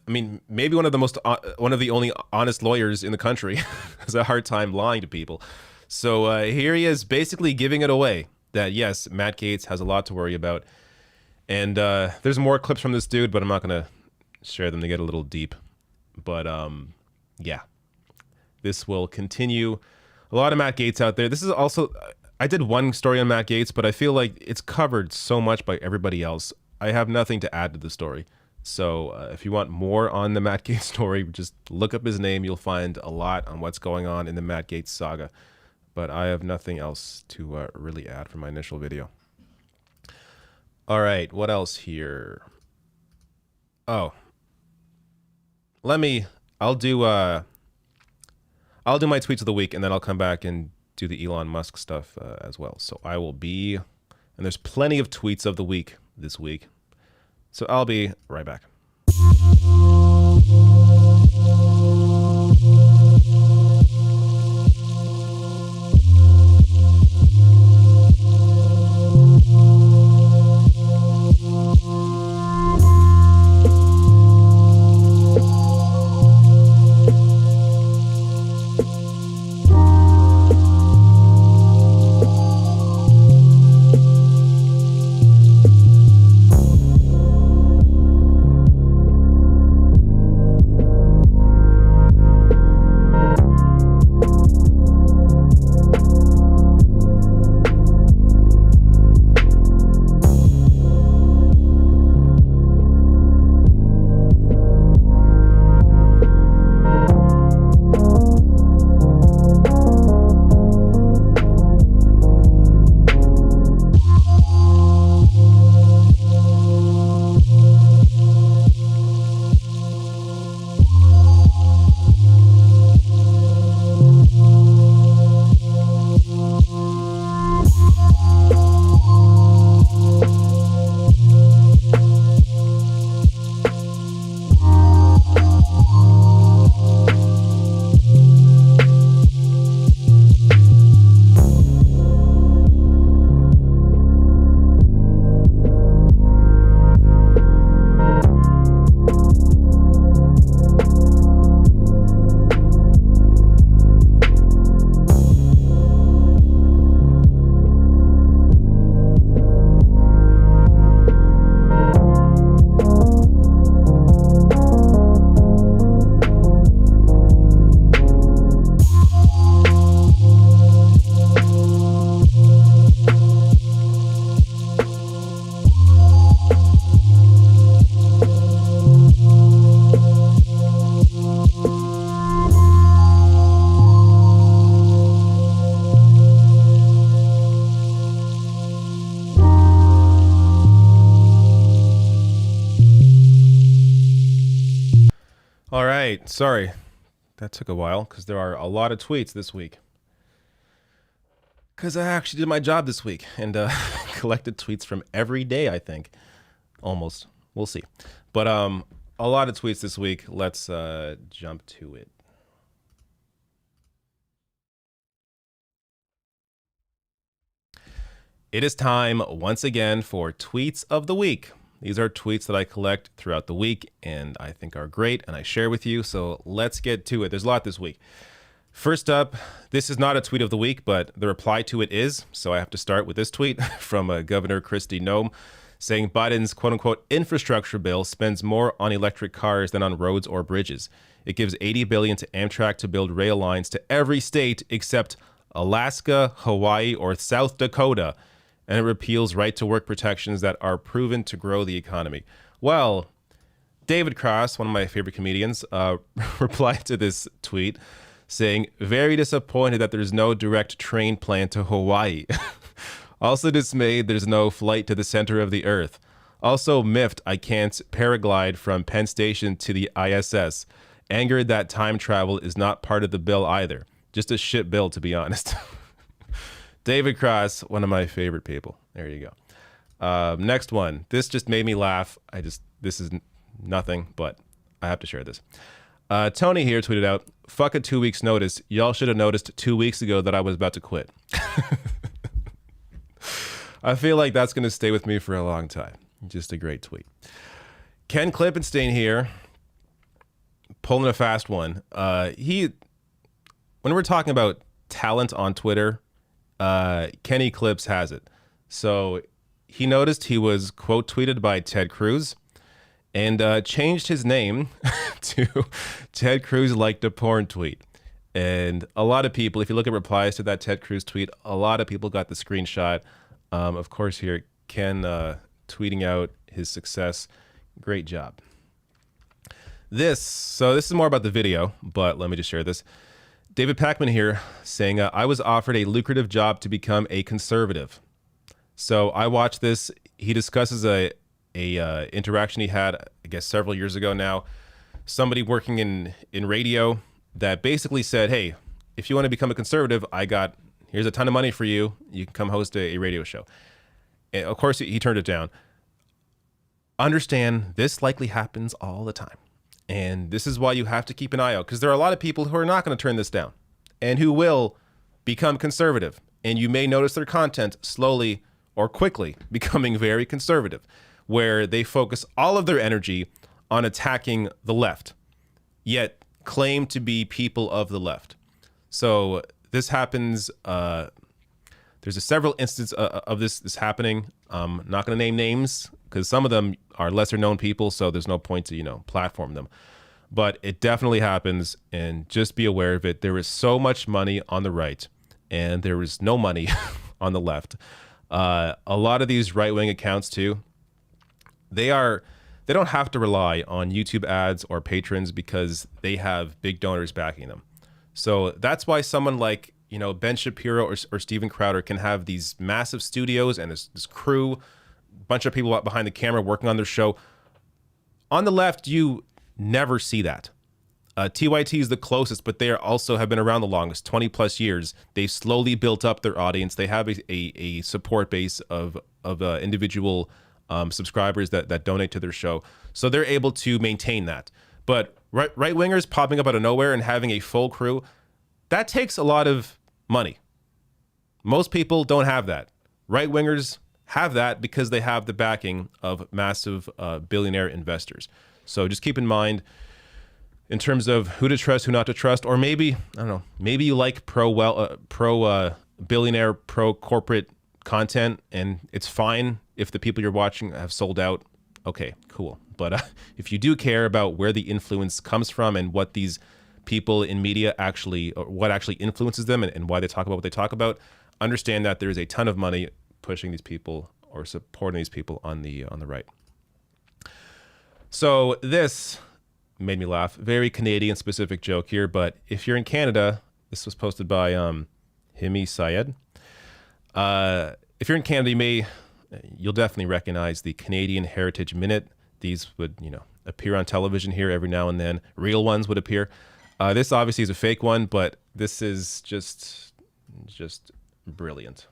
I mean, maybe one of the only honest lawyers in the country, has a hard time lying to people. So here he is, basically giving it away that yes, Matt Gaetz has a lot to worry about. And there's more clips from this dude, but I'm not gonna share them. They get a little deep. But yeah, this will continue. A lot of Matt Gaetz out there. This is also, I did one story on Matt Gaetz, but I feel like it's covered so much by everybody else. I have nothing to add to the story. So if you want more on the Matt Gaetz story, just look up his name. You'll find a lot on what's going on in the Matt Gaetz saga. But I have nothing else to really add from my initial video. All right, what else here? Oh, I'll do my tweets of the week, and then I'll come back and do the Elon Musk stuff as well. So I will be, and there's plenty of tweets of the week this week. So I'll be right back. All right, sorry. That took a while because there are a lot of tweets this week. Because I actually did my job this week and collected tweets from every day, I think. Almost. We'll see. But a lot of tweets this week. Let's jump to it. It is time once again for Tweets of the Week. These are tweets that I collect throughout the week and I think are great and I share with you. So let's get to it. There's a lot this week. First up, this is not a tweet of the week, but the reply to it is. So I have to start with this tweet from Governor Kristi Noem saying Biden's quote unquote infrastructure bill spends more on electric cars than on roads or bridges. It gives $80 billion to Amtrak to build rail lines to every state except Alaska, Hawaii, or South Dakota. And it repeals right-to-work protections that are proven to grow the economy. Well, David Cross, one of my favorite comedians, replied to this tweet saying, very disappointed that there's no direct train plan to Hawaii. Also dismayed there's no flight to the center of the earth. Also miffed I can't paraglide from Penn Station to the ISS. Angered that time travel is not part of the bill either. Just a shit bill, to be honest. David Cross, one of my favorite people. There you go. Next one. This just made me laugh. This is nothing, but I have to share this. Tony here tweeted out, fuck a 2 weeks notice. Y'all should have noticed 2 weeks ago that I was about to quit. I feel like that's going to stay with me for a long time. Just a great tweet. Ken Klippenstein here, pulling a fast one. When we're talking about talent on Twitter, Kenny Clips has it. So he noticed he was quote tweeted by Ted Cruz and changed his name to Ted Cruz liked a porn tweet. And a lot of people, if you look at replies to that Ted Cruz tweet, a lot of people got the screenshot. Of course, here, Ken tweeting out his success. Great job. This is more about the video, but let me just share this. David Pakman here saying, I was offered a lucrative job to become a conservative. So I watched this. He discusses a interaction he had, I guess, several years ago now. Somebody working in radio that basically said, hey, if you want to become a conservative, here's a ton of money for you. You can come host a radio show. And of course, he turned it down. Understand this likely happens all the time. And this is why you have to keep an eye out, because there are a lot of people who are not going to turn this down and who will become conservative. And you may notice their content slowly or quickly becoming very conservative, where they focus all of their energy on attacking the left, yet claim to be people of the left. So this happens. There's several instances of this happening. I'm not going to name names because some of them are lesser known people, so there's no point to platform them. But it definitely happens, and just be aware of it. There is so much money on the right, and there is no money on the left. A lot of these right-wing accounts too, they don't have to rely on YouTube ads or patrons because they have big donors backing them. So that's why someone like Ben Shapiro or Steven Crowder can have these massive studios and this crew, bunch of people behind the camera working on their show. On the left, you never see that. TYT is the closest, but they also have been around the longest, 20 plus years. They've slowly built up their audience. They have a support base of individual subscribers that donate to their show. So they're able to maintain that. But right-wingers popping up out of nowhere and having a full crew, that takes a lot of money. Most people don't have that. Right-wingers have that because they have the backing of massive billionaire investors. So just keep in mind in terms of who to trust, who not to trust, or maybe, I don't know, maybe you like pro billionaire, pro corporate content, and it's fine if the people you're watching have sold out. Okay, cool. But if you do care about where the influence comes from and what these people in media what actually influences them and why they talk about what they talk about, understand that there is a ton of money pushing these people or supporting these people on the right. So this made me laugh. Very Canadian specific joke here, but if you're in Canada, this was posted by Himi Syed. If you're in Canada, you'll definitely recognize the Canadian Heritage Minute. These would, appear on television here every now and then. Real ones would appear. This obviously is a fake one, but this is just brilliant.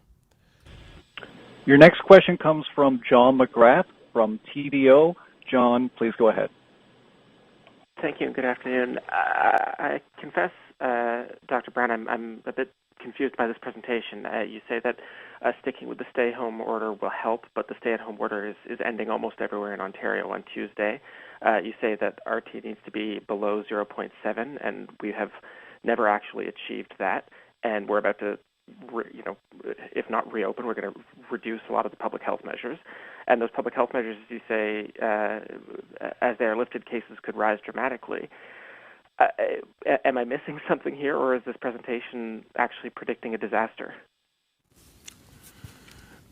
Your next question comes from John McGrath from TVO. John, please go ahead. Thank you and good afternoon. I confess, Dr. Brown, I'm a bit confused by this presentation. You say that sticking with the stay-home order will help, but the stay-at-home order is ending almost everywhere in Ontario on Tuesday. You say that RT needs to be below 0.7, and we have never actually achieved that, and we're about to if not reopen, we're going to reduce a lot of the public health measures. And those public health measures, as you say, as they are lifted, cases could rise dramatically. Am I missing something here, or is this presentation actually predicting a disaster?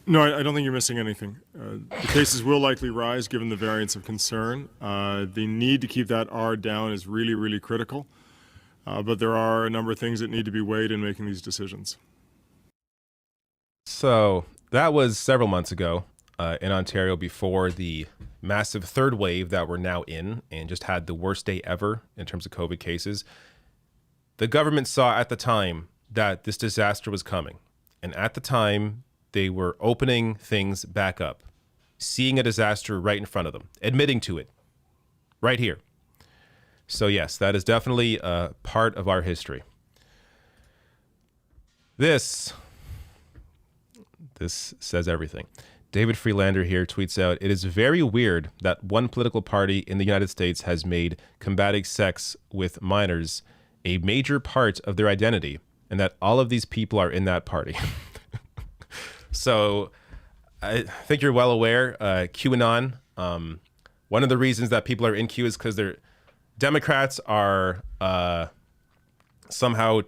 No, I don't think you're missing anything. The cases will likely rise given the variants of concern. The need to keep that R down is really, really critical. But there are a number of things that need to be weighed in making these decisions. So that was several months ago in Ontario before the massive third wave that we're now in and just had the worst day ever in terms of COVID cases. The government saw at the time that this disaster was coming. And at the time, they were opening things back up, seeing a disaster right in front of them, admitting to it right here. So yes, that is definitely a part of our history. This says everything. David Freelander here tweets out, "It is very weird that one political party in the United States has made combating sex with minors a major part of their identity, and that all of these people are in that party." So I think you're well aware, QAnon, one of the reasons that people are in Q is because Democrats are somehow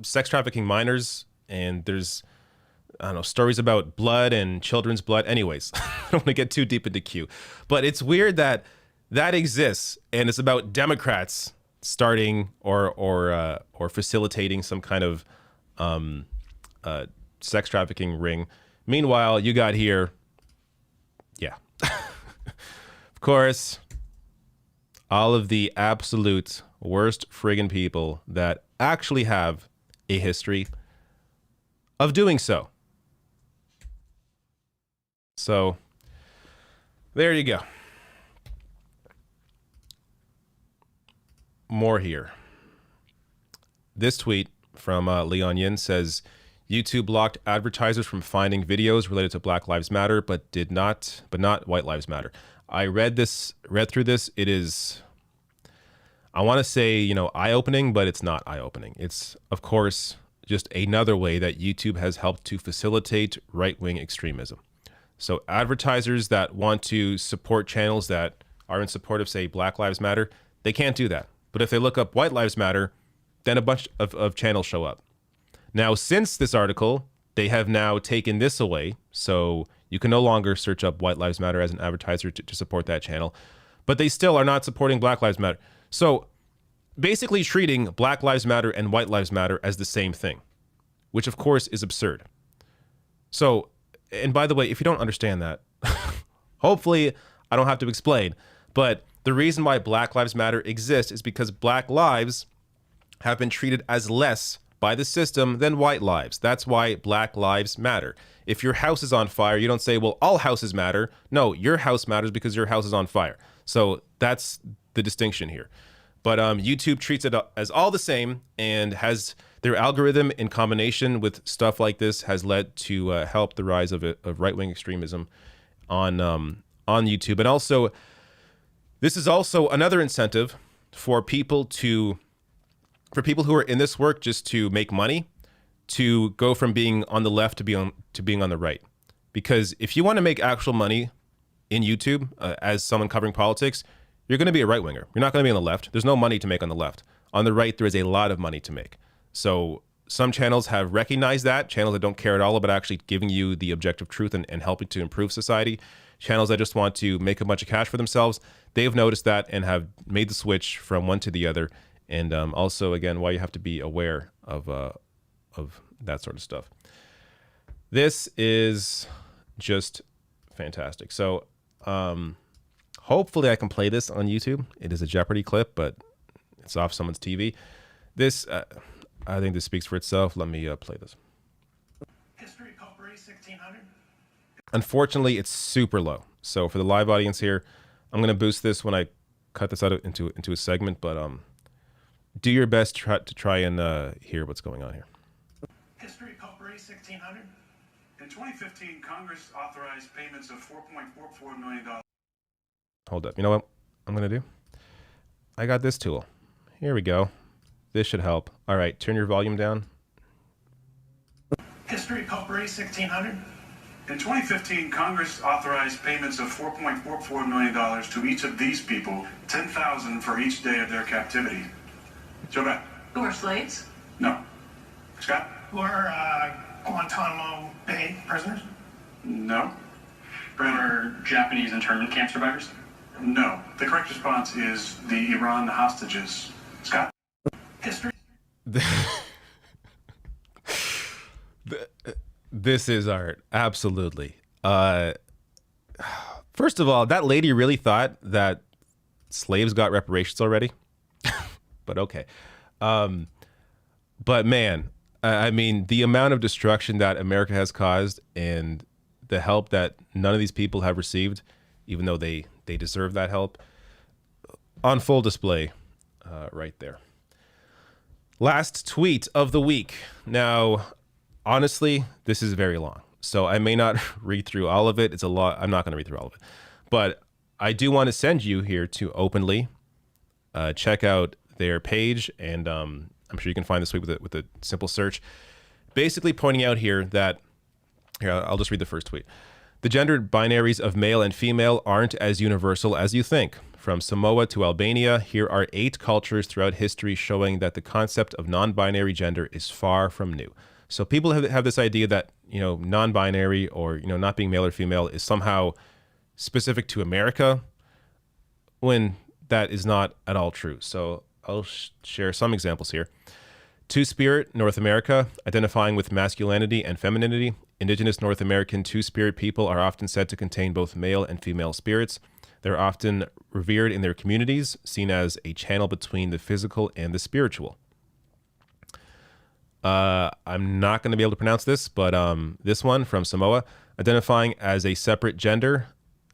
sex trafficking minors, and there's, I don't know, stories about blood and children's blood. Anyways, I don't want to get too deep into Q, but it's weird that that exists, and it's about Democrats starting or facilitating some kind of sex trafficking ring. Meanwhile, you got here, yeah, of course, all of the absolute worst friggin' people that actually have a history of doing so. So there you go. More here. This tweet from Leon Yin says, YouTube blocked advertisers from finding videos related to Black Lives Matter, but not White Lives Matter. I read through this. It is, I want to say, eye-opening, but it's not eye-opening. It's, of course, just another way that YouTube has helped to facilitate right-wing extremism. So advertisers that want to support channels that are in support of, say, Black Lives Matter, they can't do that. But if they look up White Lives Matter, then a bunch of channels show up. Now, since this article, they have now taken this away. So you can no longer search up White Lives Matter as an advertiser to support that channel. But they still are not supporting Black Lives Matter. So basically treating Black Lives Matter and White Lives Matter as the same thing, which of course is absurd. So, and by the way, if you don't understand that, hopefully I don't have to explain, but the reason why Black Lives Matter exists is because Black lives have been treated as less by the system than white lives. That's why Black Lives Matter. If your house is on fire, you don't say, well, all houses matter. No, your house matters because your house is on fire. So that's the distinction here. But YouTube treats it as all the same, and has their algorithm in combination with stuff like this has led to help the rise of right-wing extremism on YouTube. And also, this is also another incentive for people who are in this work just to make money, to go from being on the left to being on the right. Because if you want to make actual money in YouTube as someone covering politics, you're going to be a right winger. You're not going to be on the left. There's no money to make on the left. On the right, there is a lot of money to make. So some channels have recognized that, channels that don't care at all about actually giving you the objective truth and helping to improve society. Channels that just want to make a bunch of cash for themselves, they've noticed that and have made the switch from one to the other. And also, again, why you have to be aware of that sort of stuff. This is just fantastic. So hopefully I can play this on YouTube. It is a Jeopardy clip, but it's off someone's TV. This, I think this speaks for itself. Let me play this. History of Popery, 1600. Unfortunately, it's super low. So for the live audience here, I'm going to boost this when I cut this out into a segment, but do your best to try and hear what's going on here. History of Popery, 1600. In 2015, Congress authorized payments of $4.44 million. Hold up. You know what I'm going to do? I got this tool. Here we go. This should help. All right, turn your volume down. History of Popery, 1600. In 2015, Congress authorized payments of $4.44 million to each of these people, $10,000 for each day of their captivity. Joe Beth. Who are slaves? No. Scott? Who are Guantanamo Bay prisoners? No. Who are Japanese internment camp survivors? No. The correct response is the Iran hostages. Scott? History. This is art. Absolutely. First of all, that lady really thought that slaves got reparations already. But okay. But man, I mean, the amount of destruction that America has caused and the help that none of these people have received, even though they deserve that help, on full display right there. Last tweet of the week. Now, honestly, this is very long. so I may not read through all of it. It's a lot. I'm not going to read through all of it, but I do want to send you here to openly check out their page, and I'm sure you can find this tweet with a simple search, basically pointing out here that, here, I'll just read the first tweet. The gendered binaries of male and female aren't as universal as you think. From Samoa to Albania, here are 8 cultures throughout history showing that the concept of non-binary gender is far from new. So people have this idea that, non-binary or, not being male or female is somehow specific to America, when that is not at all true. So I'll share some examples here. Two-Spirit, North America, identifying with masculinity and femininity. Indigenous North American Two-Spirit people are often said to contain both male and female spirits. They're often revered in their communities, seen as a channel between the physical and the spiritual. I'm not going to be able to pronounce this, but this one from Samoa, identifying as a separate gender.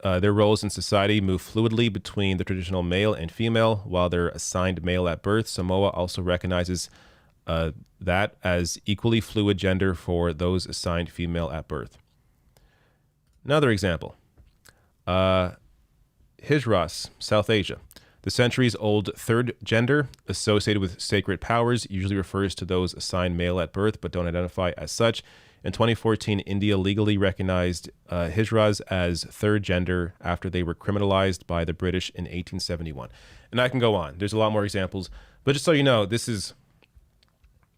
Their roles in society move fluidly between the traditional male and female. While they're assigned male at birth, Samoa also recognizes that as equally fluid gender for those assigned female at birth. Another example. Hijras, South Asia. The centuries-old third gender associated with sacred powers usually refers to those assigned male at birth but don't identify as such. In 2014, India legally recognized Hijras as third gender after they were criminalized by the British in 1871. And I can go on. There's a lot more examples. But just so you know, this is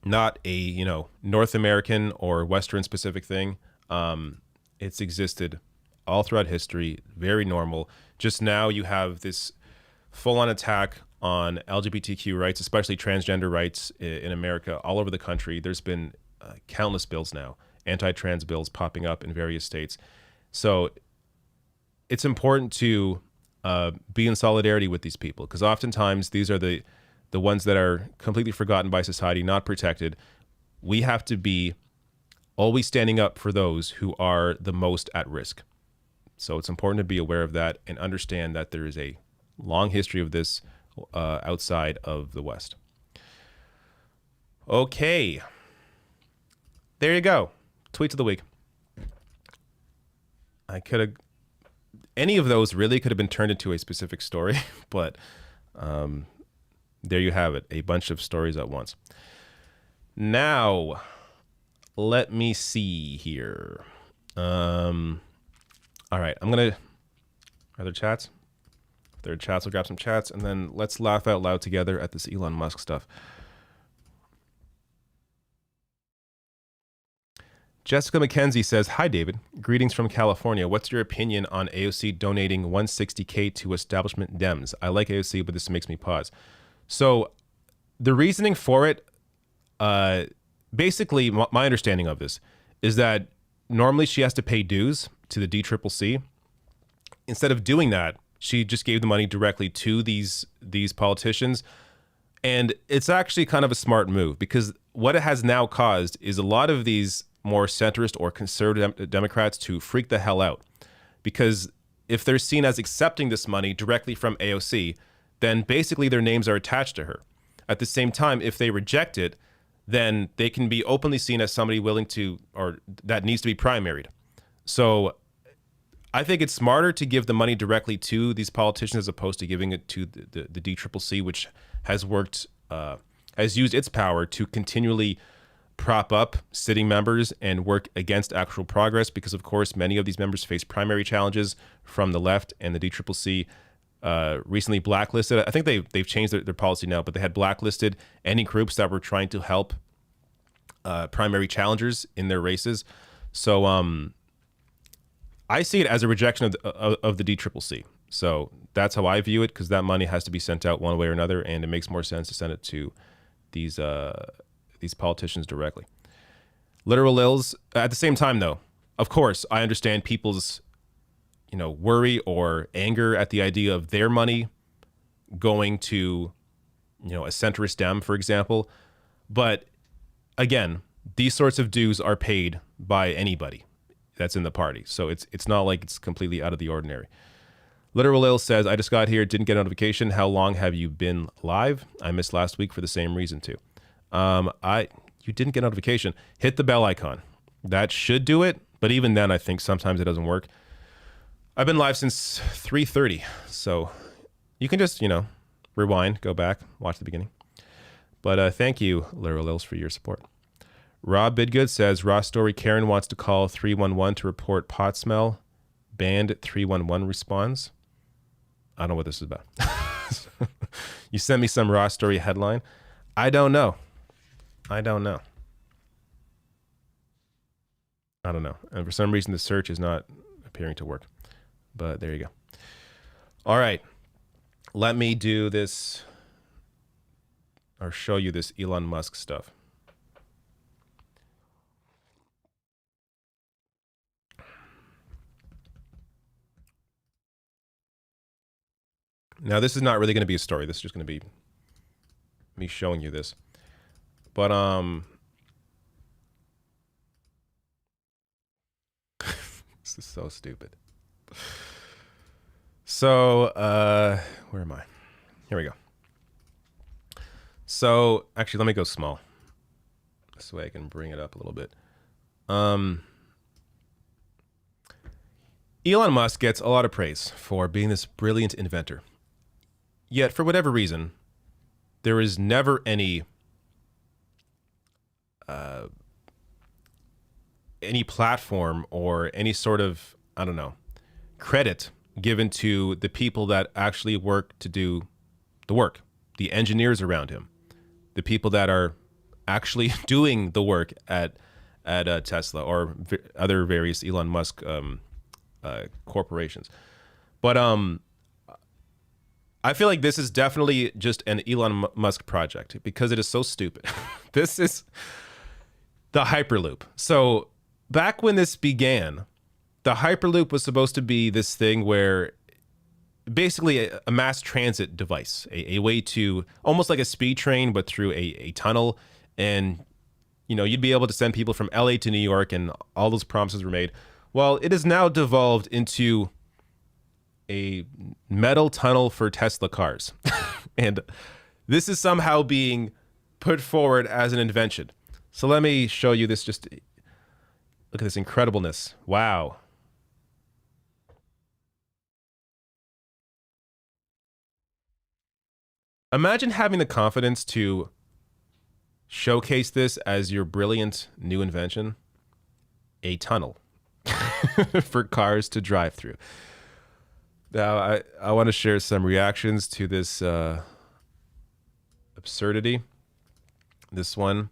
not a, North American or Western specific thing. It's existed all throughout history, very normal. Just now you have this full-on attack on LGBTQ rights, especially transgender rights in America, all over the country. There's been countless bills now, anti-trans bills popping up in various states. So it's important to be in solidarity with these people, because oftentimes these are the ones that are completely forgotten by society, not protected. We have to be always standing up for those who are the most at risk. So it's important to be aware of that and understand that there is a long history of this outside of the West. Okay. There you go. Tweets of the week. Any of those really could have been turned into a specific story, but there you have it. A bunch of stories at once. Now, let me see here. All right, are there chats? If there are chats, we'll grab some chats, and then let's laugh out loud together at this Elon Musk stuff. Jessica McKenzie says, "Hi, David. Greetings from California. What's your opinion on AOC donating $160K to establishment Dems? I like AOC, but this makes me pause." So the reasoning for it, basically, my understanding of this is that normally she has to pay dues to the DCCC. Instead of doing that, she just gave the money directly to these politicians. And it's actually kind of a smart move, because what it has now caused is a lot of these more centrist or conservative Democrats to freak the hell out. Because if they're seen as accepting this money directly from AOC, then basically their names are attached to her. At the same time, if they reject it, then they can be openly seen as somebody willing to, or that needs to be primaried. So I think it's smarter to give the money directly to these politicians as opposed to giving it to the DCCC, which has used its power to continually prop up sitting members and work against actual progress, because of course many of these members face primary challenges from the left, and the DCCC recently blacklisted. I think they've changed their policy now, but they had blacklisted any groups that were trying to help primary challengers in their races. So I see it as a rejection of the DCCC. So that's how I view it, because that money has to be sent out one way or another, and it makes more sense to send it to these politicians directly. Literal Lils. At the same time, though, of course, I understand people's worry or anger at the idea of their money going to a centrist Dem, for example. But again, these sorts of dues are paid by anybody that's in the party. So it's not like it's completely out of the ordinary. Literal Lil says, "I just got here, didn't get a notification. How long have you been live? I missed last week for the same reason too." You didn't get a notification. Hit the bell icon. That should do it. But even then, I think sometimes it doesn't work. I've been live since 3:30, so you can just, rewind, go back, watch the beginning. But thank you, Laurel Lils, for your support. Rob Bidgood says, raw story, Karen wants to call 311 to report pot smell. Banned 311 responds. I don't know what this is about. You sent me some raw story headline. I don't know. And for some reason, the search is not appearing to work. But there you go. All right. Let me do this or show you this Elon Musk stuff. Now, this is not really going to be a story. This is just going to be me showing you this. But this is so stupid. So, where am I? Here we go. So, actually, let me go small. This way I can bring it up a little bit. Elon Musk gets a lot of praise for being this brilliant inventor. Yet, for whatever reason, there is never any platform or any sort of, credit given to the people that actually work to do the work, the engineers around him, the people that are actually doing the work at Tesla or other various Elon Musk corporations. But I feel like this is definitely just an Elon Musk project because it is so stupid. This is the Hyperloop. So back when this began, the Hyperloop was supposed to be this thing where basically a mass transit device, a way to almost like a speed train, but through a tunnel. And, you'd be able to send people from LA to New York, and all those promises were made. Well, it has now devolved into a metal tunnel for Tesla cars. And this is somehow being put forward as an invention. So let me show you this. Just look at this incredibleness. Wow. Imagine having the confidence to showcase this as your brilliant new invention, a tunnel for cars to drive through. Now, I want to share some reactions to this absurdity. This one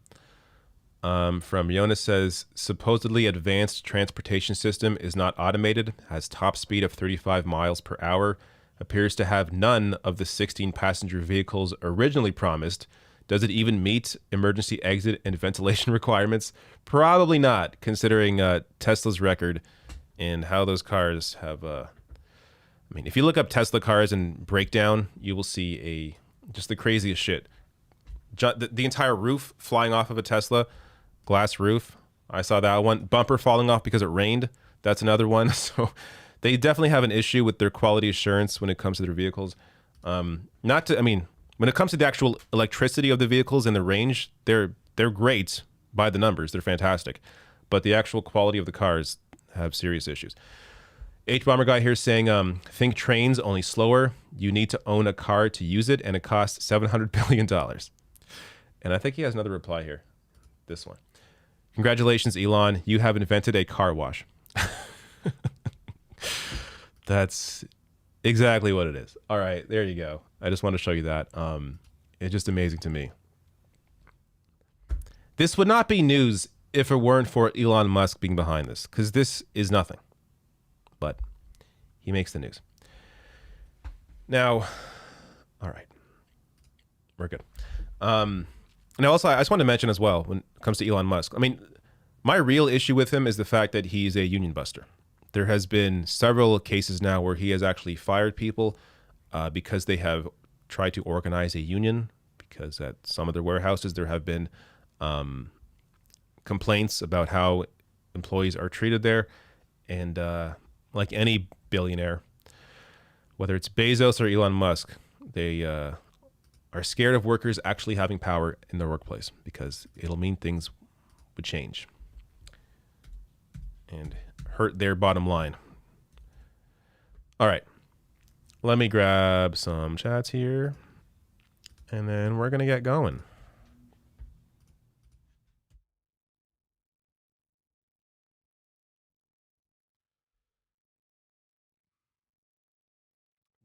from Jonas says, supposedly advanced transportation system is not automated, has top speed of 35 miles per hour, appears to have none of the 16 passenger vehicles originally promised. Does it even meet emergency exit and ventilation requirements? Probably not, considering Tesla's record and how those cars have... if you look up Tesla cars and breakdown, you will see just the craziest shit. The entire roof flying off of a Tesla, glass roof. I saw that one. Bumper falling off because it rained. That's another one. So they definitely have an issue with their quality assurance when it comes to their vehicles. When it comes to the actual electricity of the vehicles and the range, they're great by the numbers. They're fantastic. But the actual quality of the cars have serious issues. H-Bomber guy here saying, think trains, only slower. You need to own a car to use it, and it costs $700 billion. And I think he has another reply here. This one. Congratulations, Elon. You have invented a car wash. That's exactly what it is. All right, there you go. I just want to show you that. It's just amazing to me. This would not be news if it weren't for Elon Musk being behind this, because this is nothing. But he makes the news. Now, all right. We're good. Now, also, I just want to mention as well, when it comes to Elon Musk, my real issue with him is the fact that he's a union buster. There has been several cases now where he has actually fired people because they have tried to organize a union, because at some of their warehouses there have been complaints about how employees are treated there. And like any billionaire, whether it's Bezos or Elon Musk, they are scared of workers actually having power in their workplace because it'll mean things would change. and hurt their bottom line. All right. Let me grab some chats here, and then we're going to get going.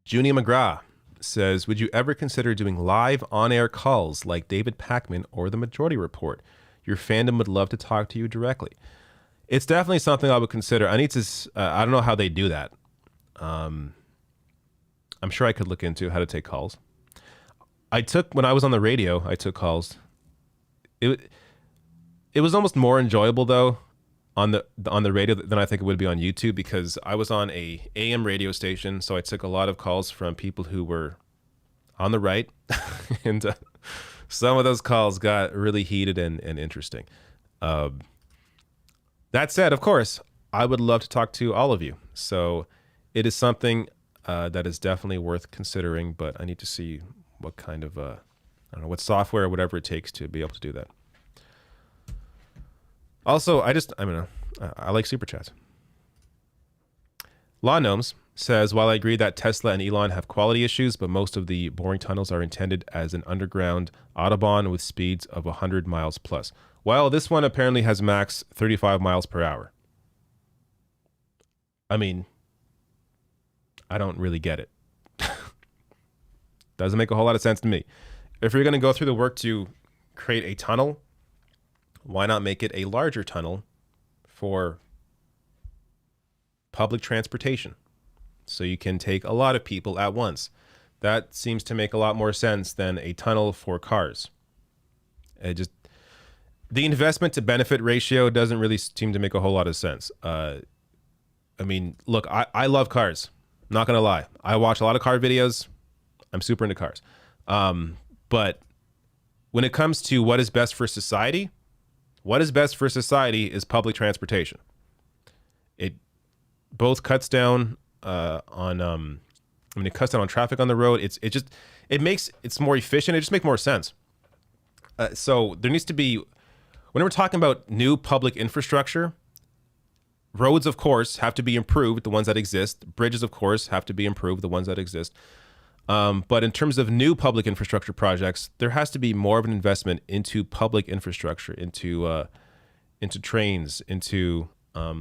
Junie McGrath says, would you ever consider doing live on-air calls like David Pakman or The Majority Report? Your fandom would love to talk to you directly. It's definitely something I would consider. I need to, I don't know how they do that. I'm sure I could look into how to take calls. When I was on the radio, I took calls. It was almost more enjoyable though on the radio than I think it would be on YouTube, because I was on a AM radio station, so I took a lot of calls from people who were on the right, and some of those calls got really heated and interesting. That said, of course, I would love to talk to all of you. So it is something that is definitely worth considering, but I need to see what kind of, I don't know, what software or whatever it takes to be able to do that. Also, I like super chats. Law Gnomes says, while I agree that Tesla and Elon have quality issues, but most of the boring tunnels are intended as an underground Autobahn with speeds of 100 miles plus. Well, this one apparently has max 35 miles per hour. I mean, I don't really get it. Doesn't make a whole lot of sense to me. If you're going to go through the work to create a tunnel, why not make it a larger tunnel for public transportation, so you can take a lot of people at once? That seems to make a lot more sense than a tunnel for cars. The investment to benefit ratio doesn't really seem to make a whole lot of sense. I mean, look, I love cars. I'm not going to lie. I watch a lot of car videos. I'm super into cars. But when it comes to what is best for society, what is best for society is public transportation. It both cuts down it cuts down on traffic on the road. It's more efficient. It just makes more sense. So there needs to be, when we're talking about new public infrastructure, roads, of course, have to be improved, the ones that exist. Bridges, of course, have to be improved, the ones that exist. But in terms of new public infrastructure projects, there has to be more of an investment into public infrastructure, into trains, into I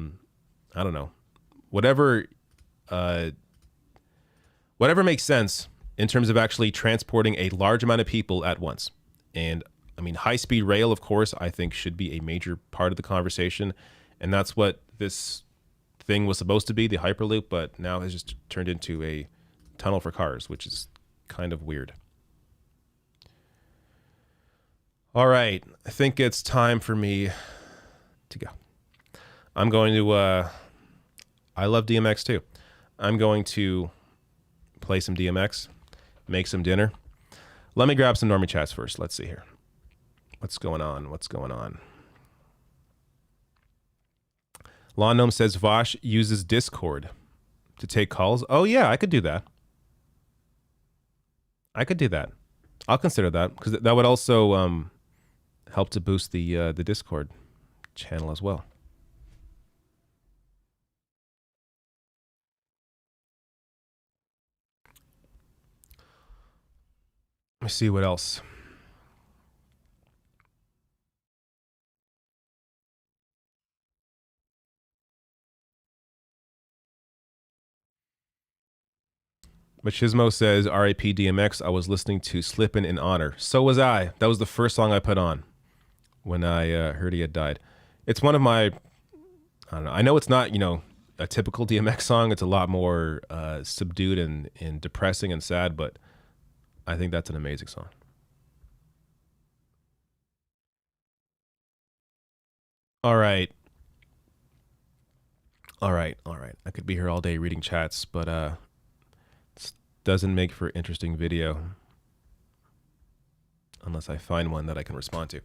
don't know, whatever makes sense in terms of actually transporting a large amount of people at once. And I mean, high-speed rail, of course, I think should be a major part of the conversation, and that's what this thing was supposed to be, the Hyperloop, but now has just turned into a tunnel for cars, which is kind of weird. All right, I think it's time for me to go. I'm going to, I love DMX too. I'm going to play some DMX, make some dinner. Let me grab some normie chats first. Let's see here. What's going on? Law Gnome says Vosh uses Discord to take calls. Oh yeah, I could do that. I'll consider that, because that would also help to boost the Discord channel as well. Let me see what else. Machismo says, R.I.P. DMX, I was listening to Slippin' in Honor. So was I. That was the first song I put on when I heard he had died. It's one of my, I don't know. I know it's not, a typical DMX song. It's a lot more subdued and depressing and sad, but I think that's an amazing song. All right. I could be here all day reading chats, but doesn't make for interesting video unless I find one that I can respond to.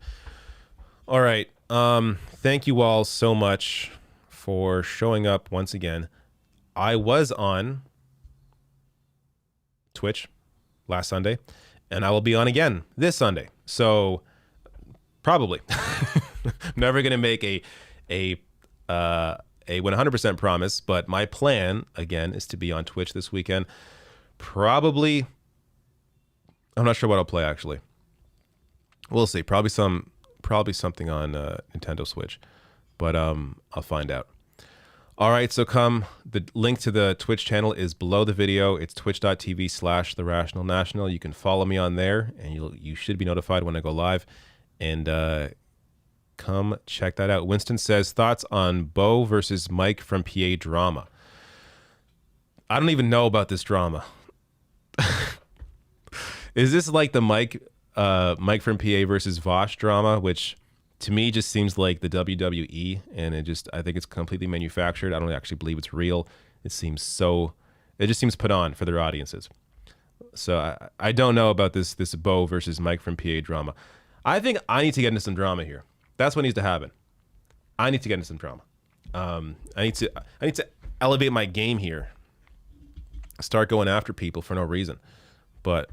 All right. Thank you all so much for showing up once again. I was on Twitch last Sunday, and I will be on again this Sunday. So probably I'm never going to make a a 100% promise, but my plan, again, is to be on Twitch this weekend. Probably, I'm not sure what I'll play, actually. We'll see. Probably something on Nintendo Switch, but I'll find out. All right, so the link to the Twitch channel is below the video. It's twitch.tv/therationalnational. You can follow me on there, and you should be notified when I go live. And come check that out. Winston says, thoughts on Bo versus Mike from PA drama. I don't even know about this drama. Is this like the Mike from PA versus Vosh drama, which to me just seems like the WWE, and I think it's completely manufactured. I don't actually believe it's real. It just seems put on for their audiences. So I don't know about this Bo versus Mike from PA drama. I think I need to get into some drama here. That's what needs to happen. I need to get into some drama. I need to elevate my game here. Start going after people for no reason. But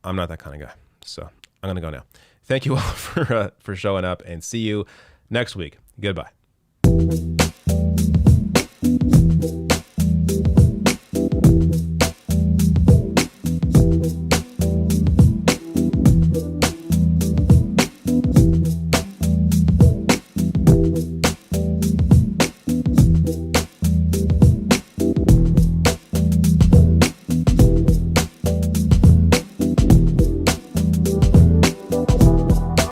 I'm not that kind of guy. So I'm gonna go now. Thank you all for showing up, and see you next week. Goodbye.